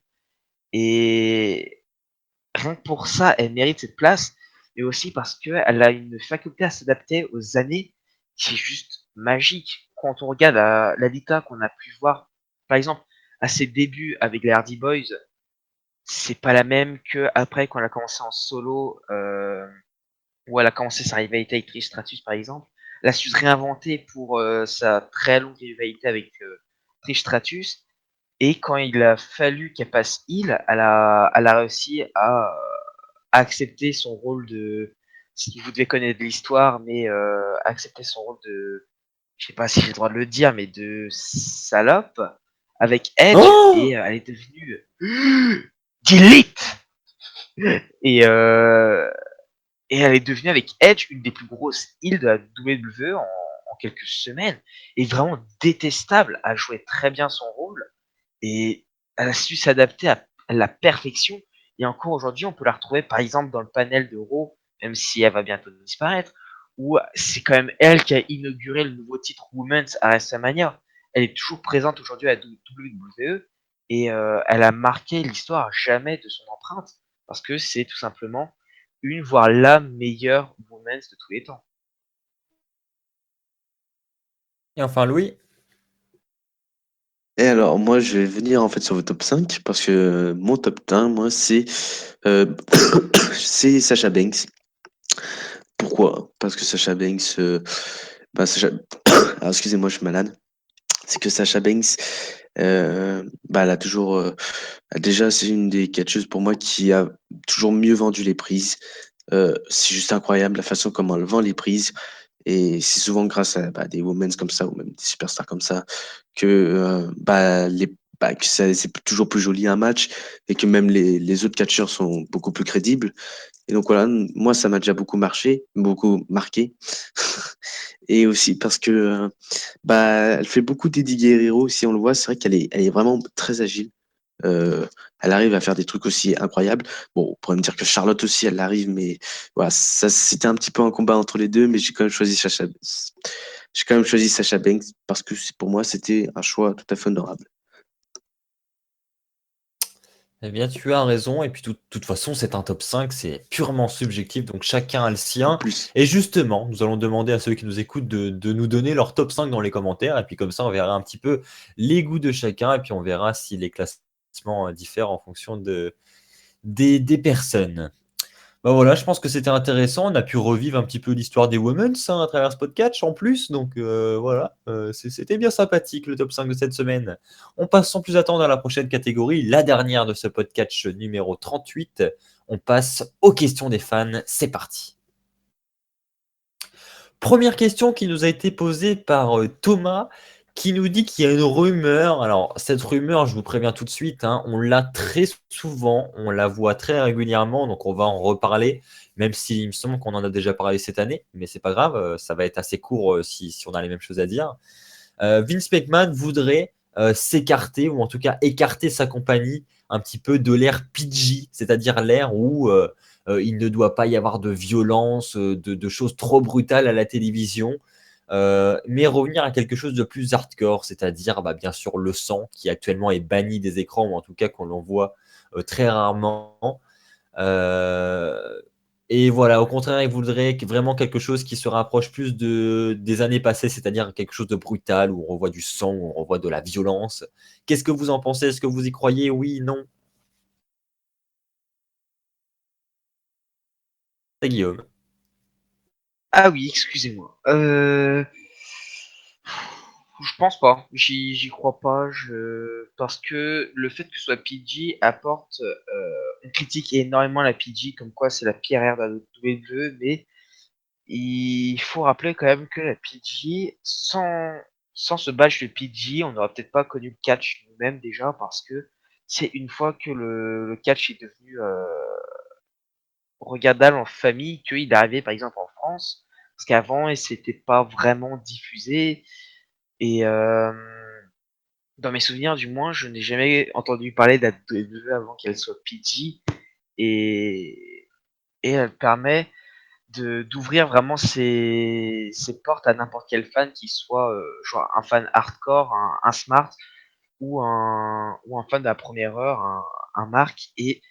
Et rien que pour ça, elle mérite cette place, mais aussi parce qu'elle a une faculté à s'adapter aux années qui est juste magique. Quand on regarde la Lita qu'on a pu voir, par exemple, à ses débuts avec les Hardy Boys, c'est pas la même que après quand elle a commencé en solo, où elle a commencé sa rivalité avec Trish Stratus, par exemple. Elle a su se réinventer pour sa très longue rivalité avec Trish Stratus. Et quand il a fallu qu'elle passe heel, elle a réussi à accepter son rôle de, si vous devez connaître l'histoire, mais accepter son rôle de, je sais pas si j'ai le droit de le dire, mais de salope avec Edge et Oh elle est devenue Delete et et elle est devenue avec Edge une des plus grosses heals de la WWE en quelques semaines et vraiment détestable. Elle jouait très bien son rôle et elle a su s'adapter à la perfection. Et encore aujourd'hui, on peut la retrouver par exemple dans le panel de Raw, même si elle va bientôt disparaître, où c'est quand même elle qui a inauguré le nouveau titre Women's à WrestleMania. Elle est toujours présente aujourd'hui à la WWE et elle a marqué l'histoire à jamais de son empreinte parce que c'est tout simplement une, voire la meilleure Women's de tous les temps. Et enfin, Louis. Et alors, moi, je vais venir en fait sur votre top 5 parce que mon top 1, moi, euh, c'est Sacha Banks. Pourquoi? Parce que Sacha Banks, bah, Sacha... Alors, excusez-moi, je suis malade. C'est que Sacha Banks, bah, elle a toujours, déjà, c'est une des catcheuses pour moi qui a toujours mieux vendu les prises. C'est juste incroyable la façon comment elle vend les prises. Et c'est souvent grâce à bah, des women comme ça, ou même des superstars comme ça, que, que c'est toujours plus joli un match et que même les autres catcheurs sont beaucoup plus crédibles. Et donc voilà, moi, ça m'a déjà beaucoup marqué. Et aussi parce que elle fait beaucoup d'Eddie Guerrero, si on le voit, c'est vrai elle est vraiment très agile. Euh, Elle arrive à faire des trucs aussi incroyables. Bon, on pourrait me dire que Charlotte aussi, elle arrive, mais voilà, ça c'était un petit peu un combat entre les deux, mais j'ai quand même choisi Sacha Banks parce que pour moi, c'était un choix tout à fait honorable. Eh bien, tu as raison. Et puis, de toute façon, c'est un top 5, c'est purement subjectif, donc chacun a le En sien. plus, Et justement, nous allons demander à ceux qui nous écoutent de nous donner leur top 5 dans les commentaires. Et puis, comme ça, on verra un petit peu les goûts de chacun. Et puis, on verra si les classements diffèrent en fonction des personnes. Bah voilà, je pense que c'était intéressant. On a pu revivre un petit peu l'histoire des Women's à travers ce podcast en plus. Donc voilà, c'était bien sympathique le top 5 de cette semaine. On passe sans plus attendre à la prochaine catégorie, la dernière de ce podcast numéro 38. On passe aux questions des fans. C'est parti. Première question qui nous a été posée par Thomas qui nous dit qu'il y a une rumeur. Alors, cette rumeur, je vous préviens tout de suite, hein, on l'a très souvent, on la voit très régulièrement, donc on va en reparler, même s'il me semble qu'on en a déjà parlé cette année, mais c'est pas grave, ça va être assez court si on a les mêmes choses à dire. Vince McMahon voudrait s'écarter, ou en tout cas écarter sa compagnie un petit peu de l'ère PG, c'est-à-dire l'ère où il ne doit pas y avoir de violence, de choses trop brutales à la télévision, mais revenir à quelque chose de plus hardcore, c'est-à-dire bien sûr le sang qui actuellement est banni des écrans, ou en tout cas qu'on l'on voit très rarement. Euh, et voilà, au contraire, il voudrait vraiment quelque chose qui se rapproche plus des années passées, c'est-à-dire quelque chose de brutal, où on revoit du sang, où on revoit de la violence. Qu'est-ce que vous en pensez? Est-ce que vous y croyez? Oui, non? C'est Guillaume. Ah oui, excusez-moi. Je pense pas. J'y crois pas. Parce que le fait que ce soit PG apporte. On critique énormément la PG, comme quoi c'est la pire ère de la WWE, mais il faut rappeler quand même que la PG, sans ce badge de PG, on n'aurait peut-être pas connu le catch nous-mêmes déjà, parce que c'est une fois que le catch est devenu regardable en famille qu'il est arrivé par exemple en France, parce qu'avant, et c'était pas vraiment diffusé, et dans mes souvenirs du moins, je n'ai jamais entendu parler de la WWE avant qu'elle soit PG, et, et elle permet d'ouvrir vraiment ses portes à n'importe quel fan qui soit genre un fan hardcore, un smart ou un fan de la première heure, un marque. Et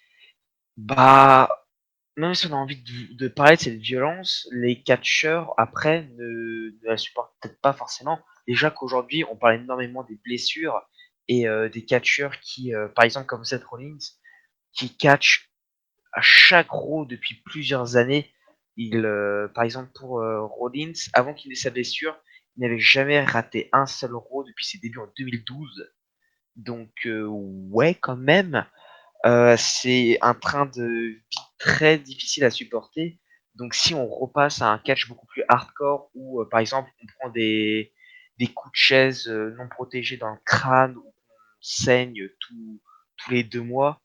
bah, même si on a envie de parler de cette violence, les catcheurs après ne la supportent peut-être pas forcément. Déjà qu'aujourd'hui on parle énormément des blessures et des catcheurs qui, par exemple comme Seth Rollins, qui catch à chaque Raw depuis plusieurs années. Par exemple, pour Rollins, avant qu'il ait sa blessure, il n'avait jamais raté un seul Raw depuis ses débuts en 2012. Donc, ouais, quand même, c'est un train de vie très difficile à supporter. Donc, si on repasse à un catch beaucoup plus hardcore, où, par exemple, on prend des coups de chaise non protégés dans le crâne, ou on saigne tous les 2 mois,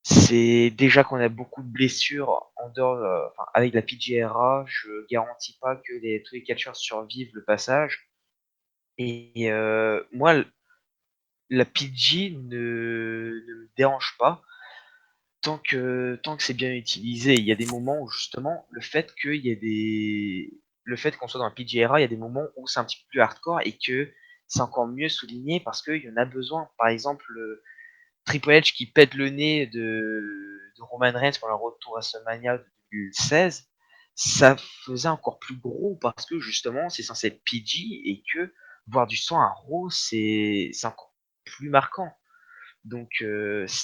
c'est déjà qu'on a beaucoup de blessures en dehors, enfin, avec la PGRA, je garantis pas que tous les catcheurs survivent le passage. Et moi, la PG ne me dérange pas tant que c'est bien utilisé. Il y a des moments où justement le fait qu'on soit dans la PGRA, il y a des moments où c'est un petit peu plus hardcore et que c'est encore mieux souligné parce qu'il y en a besoin. Par exemple, Triple H qui pète le nez de Roman Reigns pour le retour à WrestleMania de 2016, ça faisait encore plus gros parce que justement c'est censé être PG et que voir du sang à Raw c'est encore plus marquant. Donc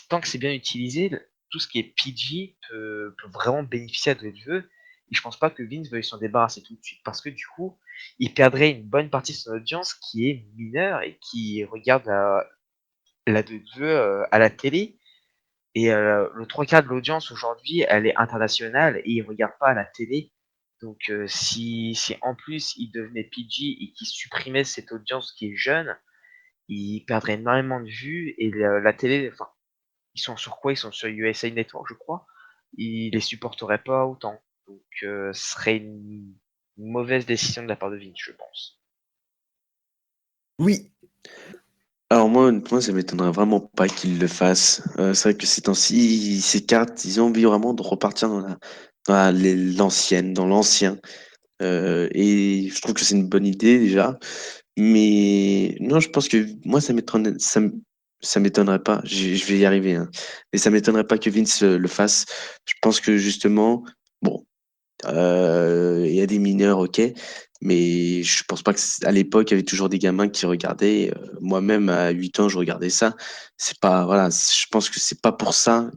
tant que c'est bien utilisé, tout ce qui est PG peut vraiment bénéficier à WWE. Et je pense pas que Vince veuille s'en débarrasser tout de suite parce que du coup, il perdrait une bonne partie de son audience qui est mineure et qui regarde la WWE à la télé. Et le trois quarts de l'audience aujourd'hui, elle est internationale et ils regardent pas à la télé. Donc si en plus ils devenaient PG et qu'ils supprimaient cette audience qui est jeune, ils perdraient énormément de vues et la télé, enfin, ils sont sur quoi? Ils sont sur USA Network, je crois. Ils les supporteraient pas autant. Donc ce serait une mauvaise décision de la part de Vince, je pense. Oui, Alors moi, honnêtement, ça m'étonnerait vraiment pas qu'ils le fassent. C'est vrai que ces temps-ci, ces cartes, ils ont envie vraiment de repartir dans l'ancien. Et je trouve que c'est une bonne idée déjà. Mais non, je pense que moi, ça m'étonnerait pas. Je vais y arriver, hein. Mais ça m'étonnerait pas que Vince le fasse. Je pense que justement, bon, il y a des mineurs, ok, mais je pense pas à l'époque, il y avait toujours des gamins qui regardaient. Moi-même, à 8 ans, je regardais ça. C'est pas, voilà, je pense que c'est pas pour ça.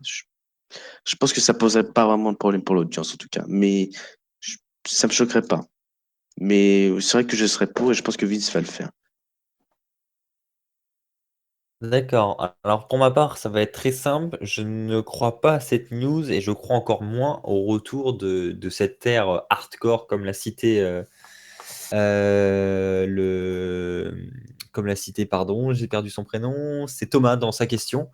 Je pense que ça poserait pas vraiment de problème pour l'audience, en tout cas. Mais je- ça me choquerait pas. Mais c'est vrai que je serais pour et je pense que Vince va le faire. d'accord. Alors pour ma part, ça va être très simple. Je ne crois pas à cette news et je crois encore moins au retour de cette ère hardcore, comme l'a cité le comme l'a cité, pardon, j'ai perdu son prénom, c'est Thomas dans sa question.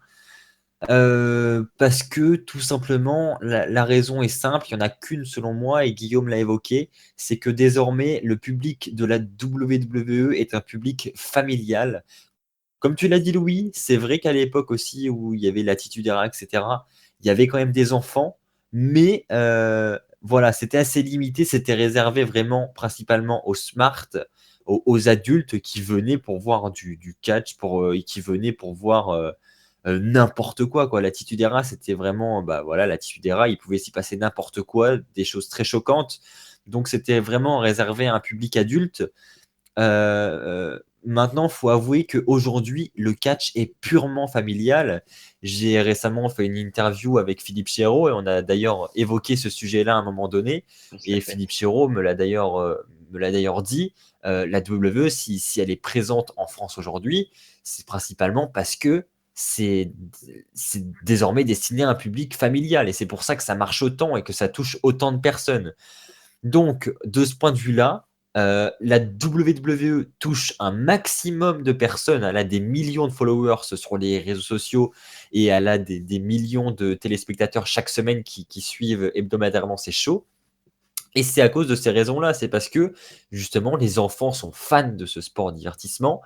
Parce que tout simplement, la raison est simple, il n'y en a qu'une selon moi, et Guillaume l'a évoqué, c'est que désormais, le public de la WWE est un public familial. Comme tu l'as dit, Louis, c'est vrai qu'à l'époque aussi où il y avait l'Attitude Era, etc., il y avait quand même des enfants, mais voilà, c'était assez limité, c'était réservé vraiment principalement aux smart, aux adultes qui venaient pour voir du catch, et qui venaient pour voir n'importe quoi, quoi. L'Attitude Era, c'était vraiment, bah voilà, l'Attitude Era, il pouvait s'y passer n'importe quoi, des choses très choquantes. Donc c'était vraiment réservé à un public adulte. Maintenant, faut avouer qu'aujourd'hui, le catch est purement familial. J'ai récemment fait une interview avec Philippe Chiaro et on a d'ailleurs évoqué ce sujet-là à un moment donné. Tout à Et fait. Philippe Chiaro me l'a d'ailleurs dit. La WWE, si elle est présente en France aujourd'hui, c'est principalement parce que c'est c'est désormais destiné à un public familial et c'est pour ça que ça marche autant et que ça touche autant de personnes. Donc, de ce point de vue-là, la WWE touche un maximum de personnes. Elle a des millions de followers sur les réseaux sociaux et elle a des millions de téléspectateurs chaque semaine qui suivent hebdomadairement ses shows. Et c'est à cause de ces raisons-là. C'est parce que, justement, les enfants sont fans de ce sport divertissement.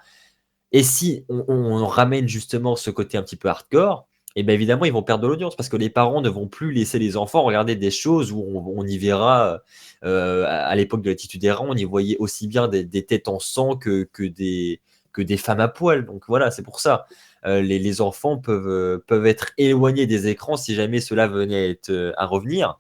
Et si on ramène justement ce côté un petit peu hardcore, et bien évidemment, ils vont perdre de l'audience parce que les parents ne vont plus laisser les enfants regarder des choses où on y verra, à l'époque de l'Attitude Era, on y voyait aussi bien des têtes en sang que des femmes à poil. Donc voilà, c'est pour ça. Les enfants peuvent être éloignés des écrans si jamais cela venait à revenir.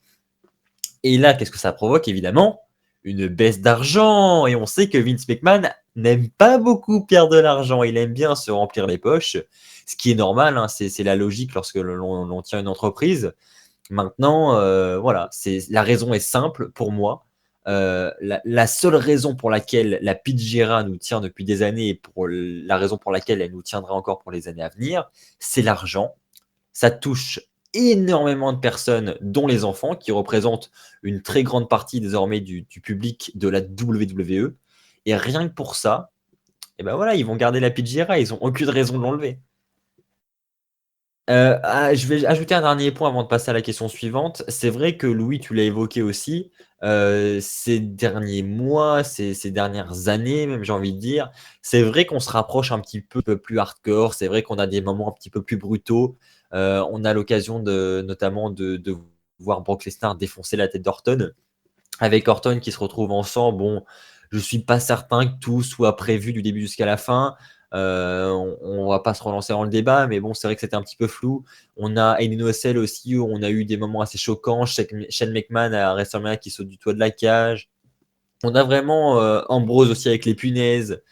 Et là, qu'est-ce que ça provoque? Évidemment, une baisse d'argent. Et on sait que Vince McMahon n'aime pas beaucoup perdre de l'argent. Il aime bien se remplir les poches, ce qui est normal, hein, c'est la logique lorsque l'on tient une entreprise. Maintenant, voilà, la raison est simple pour moi. La seule raison pour laquelle la Pidgera nous tient depuis des années et pour la raison pour laquelle elle nous tiendra encore pour les années à venir, c'est l'argent. Ça touche énormément de personnes, dont les enfants, qui représentent une très grande partie désormais du public de la WWE. Et rien que pour ça, et ben voilà, ils vont garder la PGRA, ils n'ont aucune raison de l'enlever. Je vais ajouter un dernier point avant de passer à la question suivante. C'est vrai que Louis, tu l'as évoqué aussi, ces derniers mois, ces dernières années, même j'ai envie de dire, c'est vrai qu'on se rapproche un petit peu plus hardcore, c'est vrai qu'on a des moments un petit peu plus brutaux. On a l'occasion notamment de voir Brock Lesnar défoncer la tête d'Orton, avec Orton qui se retrouve ensemble. Bon, je suis pas certain que tout soit prévu du début jusqu'à la fin. On va pas se relancer dans le débat, mais bon, c'est vrai que c'était un petit peu flou. On a Aiden O'Cell aussi, où on a eu des moments assez choquants. Shane McMahon à WrestleMania qui saute du toit de la cage. On a vraiment Ambrose aussi avec les punaises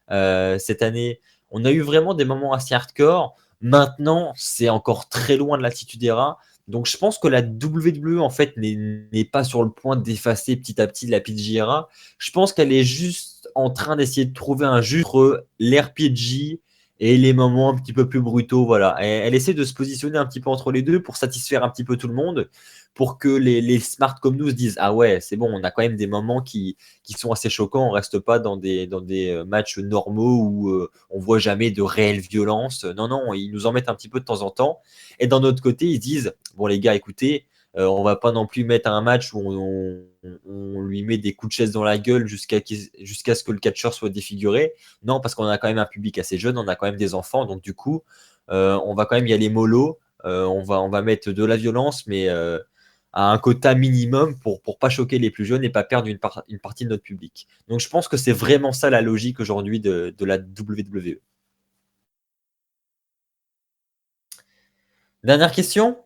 cette année. On a eu vraiment des moments assez hardcore. Maintenant, c'est encore très loin de l'attitude era. Donc, je pense que la WWE, en fait, n'est pas sur le point d'effacer petit à petit la PG era. Je pense qu'elle est juste en train d'essayer de trouver un juste entre l'RPG et les moments un petit peu plus brutaux. Voilà. Elle essaie de se positionner un petit peu entre les deux pour satisfaire un petit peu tout le monde, pour que les smart comme nous se disent ah ouais, c'est bon, on a quand même des moments qui sont assez choquants. On reste pas dans des matchs normaux où on voit jamais de réelle violence. Non, non, ils nous en mettent un petit peu de temps en temps. Et d'un autre côté, ils se disent bon les gars, écoutez, on va pas non plus mettre un match où on lui met des coups de chaise dans la gueule jusqu'à ce que le catcheur soit défiguré. Non, parce qu'on a quand même un public assez jeune, on a quand même des enfants, donc du coup, on va quand même y aller mollo. On va mettre de la violence, mais à un quota minimum pour pas choquer les plus jeunes et pas perdre une partie de notre public. Donc je pense que c'est vraiment ça la logique aujourd'hui de la WWE. Dernière question,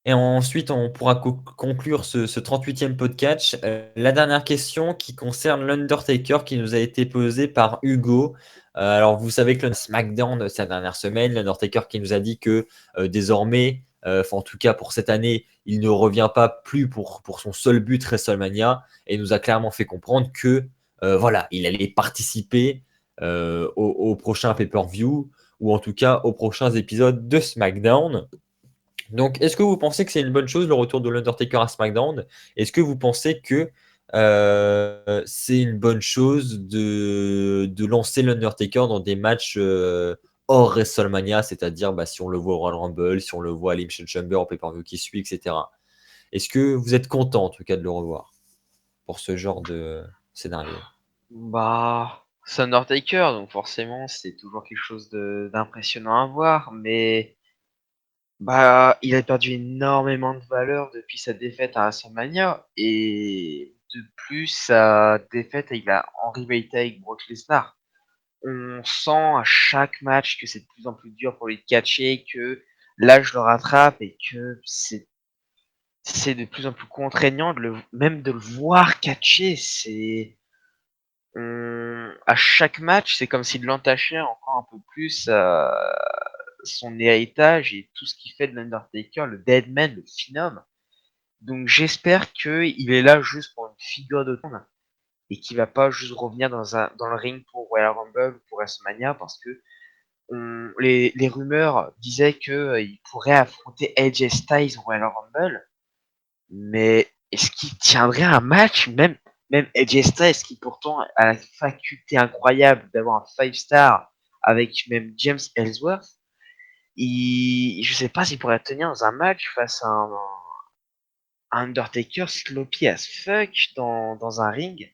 et ensuite on pourra conclure ce 38e podcast. La dernière question qui concerne l'Undertaker qui nous a été posée par Hugo. Alors vous savez que le SmackDown de cette dernière semaine, l'Undertaker qui nous a dit que désormais, en tout cas pour cette année, il ne revient pas plus pour son seul but WrestleMania et nous a clairement fait comprendre que voilà, il allait participer au prochain pay-per-view ou en tout cas aux prochains épisodes de SmackDown. Donc, est-ce que vous pensez que c'est une bonne chose le retour de l'Undertaker à SmackDown? Est-ce que vous pensez que c'est une bonne chose de lancer l'Undertaker dans des matchs hors WrestleMania, c'est-à-dire si on le voit au Royal Rumble, si on le voit à l'Elimination Chamber, au pay-per-view qui suit, etc. Est-ce que vous êtes content en tout cas de le revoir pour ce genre de scénario? Bah, c'est Undertaker, donc forcément, c'est toujours quelque chose d'impressionnant à voir, mais bah, il a perdu énormément de valeur depuis sa défaite à WrestleMania, et de plus, sa défaite en rivalité avec Brock Lesnar. On sent à chaque match que c'est de plus en plus dur pour lui de catcher, que l'âge le rattrape et que c'est de plus en plus contraignant même de le voir catcher. À chaque match, c'est comme s'il l'entachait encore un peu plus son héritage et tout ce qui fait de l'Undertaker, le Deadman, le Phenom. Donc j'espère qu'il est là juste pour une figure de tombe et qu'il va pas juste revenir dans le ring pour Royal Rumble ou pour WrestleMania, parce que les rumeurs disaient qu'il pourrait affronter AJ Styles au Royal Rumble, mais est-ce qu'il tiendrait un match, même AJ Styles, qui pourtant a la faculté incroyable d'avoir un 5-star avec même James Ellsworth, je sais pas s'il pourrait tenir dans un match face à un Undertaker sloppy as fuck dans un ring.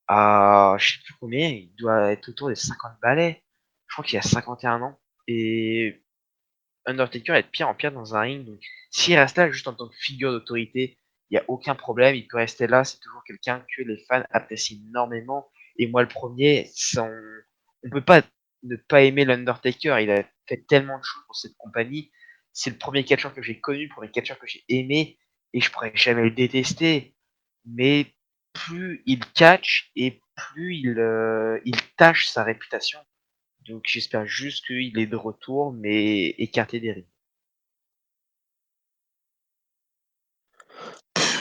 Je sais plus combien, il doit être autour des 50 balais. Je crois qu'il a 51 ans. Et Undertaker est de pire en pire dans un ring. Donc, s'il reste là juste en tant que figure d'autorité, il n'y a aucun problème. Il peut rester là. C'est toujours quelqu'un que les fans apprécient énormément. Et moi, le premier, on peut pas ne pas aimer l'Undertaker. Il a fait tellement de choses pour cette compagnie. C'est le premier catcheur que j'ai connu, le premier catcheur que j'ai aimé. Et je pourrais jamais le détester. Mais plus il catch et plus il tâche sa réputation. Donc j'espère juste qu'il est de retour, mais écarté des rings.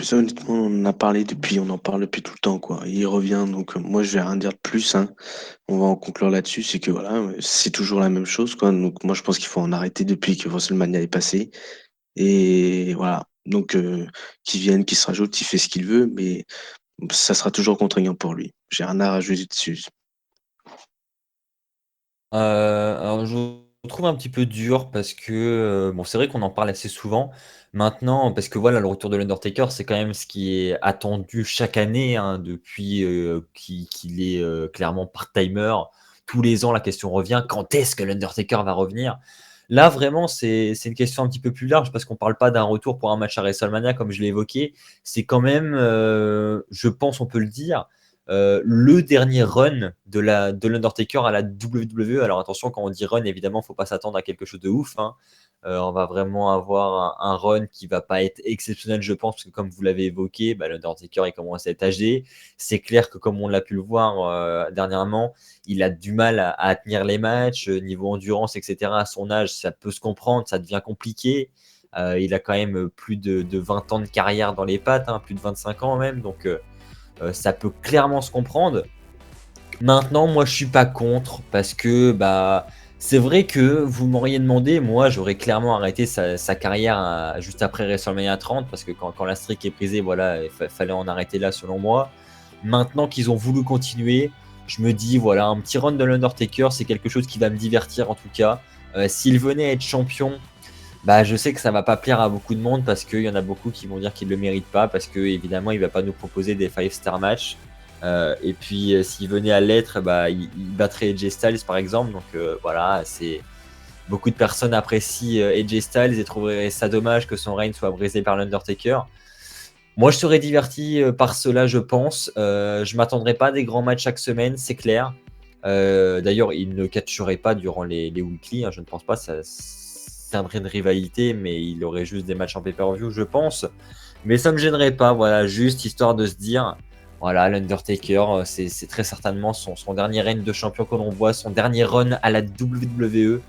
Ça, honnêtement, on en parle depuis tout le temps, quoi. Il revient, donc moi, je vais rien dire de plus, hein. On va en conclure là-dessus, c'est que voilà, c'est toujours la même chose, quoi. Donc moi, je pense qu'il faut en arrêter depuis que WrestleMania est passé. Et voilà. Donc, qu'il vienne, qu'il se rajoute, il fait ce qu'il veut, mais ça sera toujours contraignant pour lui. J'ai rien à rajouter dessus. Alors je trouve un petit peu dur parce que, bon, c'est vrai qu'on en parle assez souvent. Maintenant, parce que voilà, le retour de l'Undertaker, c'est quand même ce qui est attendu chaque année, hein, depuis, qu'il est, clairement part-timer. Tous les ans, la question revient: «Quand est-ce que l'Undertaker va revenir?» Là, vraiment, c'est une question un petit peu plus large parce qu'on parle pas d'un retour pour un match à WrestleMania comme je l'ai évoqué. C'est quand même, je pense, on peut le dire, le dernier run de l'Undertaker à la WWE. Alors attention, quand on dit run, évidemment, faut pas s'attendre à quelque chose de ouf, hein. On va vraiment avoir un run qui va pas être exceptionnel, je pense, parce que comme vous l'avez évoqué, l'Undertaker il commence à être âgé. C'est clair que comme on l'a pu le voir dernièrement, il a du mal à tenir les matchs, niveau endurance, etc. À son âge, ça peut se comprendre, ça devient compliqué. Il a quand même plus de 20 ans de carrière dans les pattes, hein, plus de 25 ans même, donc ça peut clairement se comprendre. Maintenant, moi, je suis pas contre parce que c'est vrai que vous m'auriez demandé, moi, j'aurais clairement arrêté sa carrière juste après WrestleMania 30 parce que quand la streak est brisée, voilà, il fallait en arrêter là, selon moi. Maintenant qu'ils ont voulu continuer, je me dis, voilà, un petit run de l'Undertaker, c'est quelque chose qui va me divertir en tout cas. S'il venait à être champion, je sais que ça va pas plaire à beaucoup de monde parce qu'il y en a beaucoup qui vont dire qu'il le mérite pas parce que évidemment il va pas nous proposer des 5-star matchs. Et puis s'il venait à l'être, il battrait AJ Styles par exemple. Donc voilà, c'est beaucoup de personnes apprécient AJ Styles et trouveraient ça dommage que son règne soit brisé par l'Undertaker. Moi, je serais diverti par cela, je pense. Je m'attendrai pas à des grands matchs chaque semaine, c'est clair. D'ailleurs, il ne catcherait pas durant les weekly, hein, je ne pense pas. Ça tiendrait une rivalité, mais il aurait juste des matchs en pay-per-view, je pense. Mais ça me gênerait pas, voilà, juste histoire de se dire, voilà, l'Undertaker, c'est très certainement son dernier règne de champion que l'on voit, son dernier run à la WWE.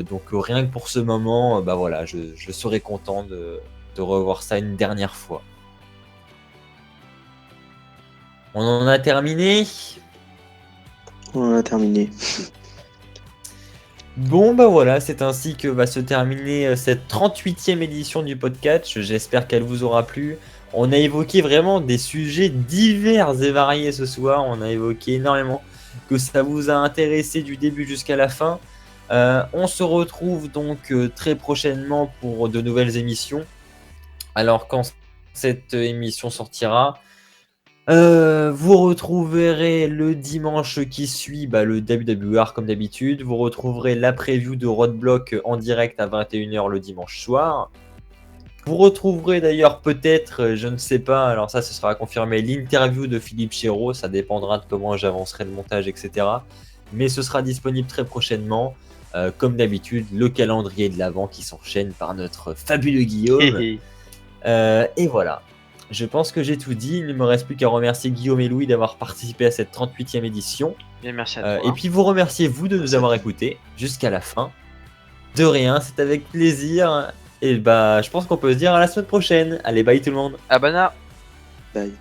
Donc rien que pour ce moment, voilà, je serais content de revoir ça une dernière fois. On en a terminé. On a terminé. Bon, voilà, c'est ainsi que va se terminer cette 38e édition du podcast. J'espère qu'elle vous aura plu. On a évoqué vraiment des sujets divers et variés ce soir. On a évoqué énormément, que ça vous a intéressé du début jusqu'à la fin. On se retrouve donc très prochainement pour de nouvelles émissions. Alors quand cette émission sortira, vous retrouverez le dimanche qui suit le WWR comme d'habitude. Vous retrouverez la preview de Roadblock en direct à 21h le dimanche soir. Vous retrouverez d'ailleurs peut-être, je ne sais pas, alors ça ce sera confirmé, l'interview de Philippe Chiraud. Ça dépendra de comment j'avancerai le montage, etc. Mais ce sera disponible très prochainement. Comme d'habitude, le calendrier de l'Avent qui s'enchaîne par notre fabuleux Guillaume. Et voilà. Je pense que j'ai tout dit. Il ne me reste plus qu'à remercier Guillaume et Louis d'avoir participé à cette 38e édition. Bien, merci à toi. Et puis vous remercier, vous, de nous avoir écoutés jusqu'à la fin. De rien, c'est avec plaisir. Et je pense qu'on peut se dire à la semaine prochaine. Allez, bye tout le monde. Abana. Bye.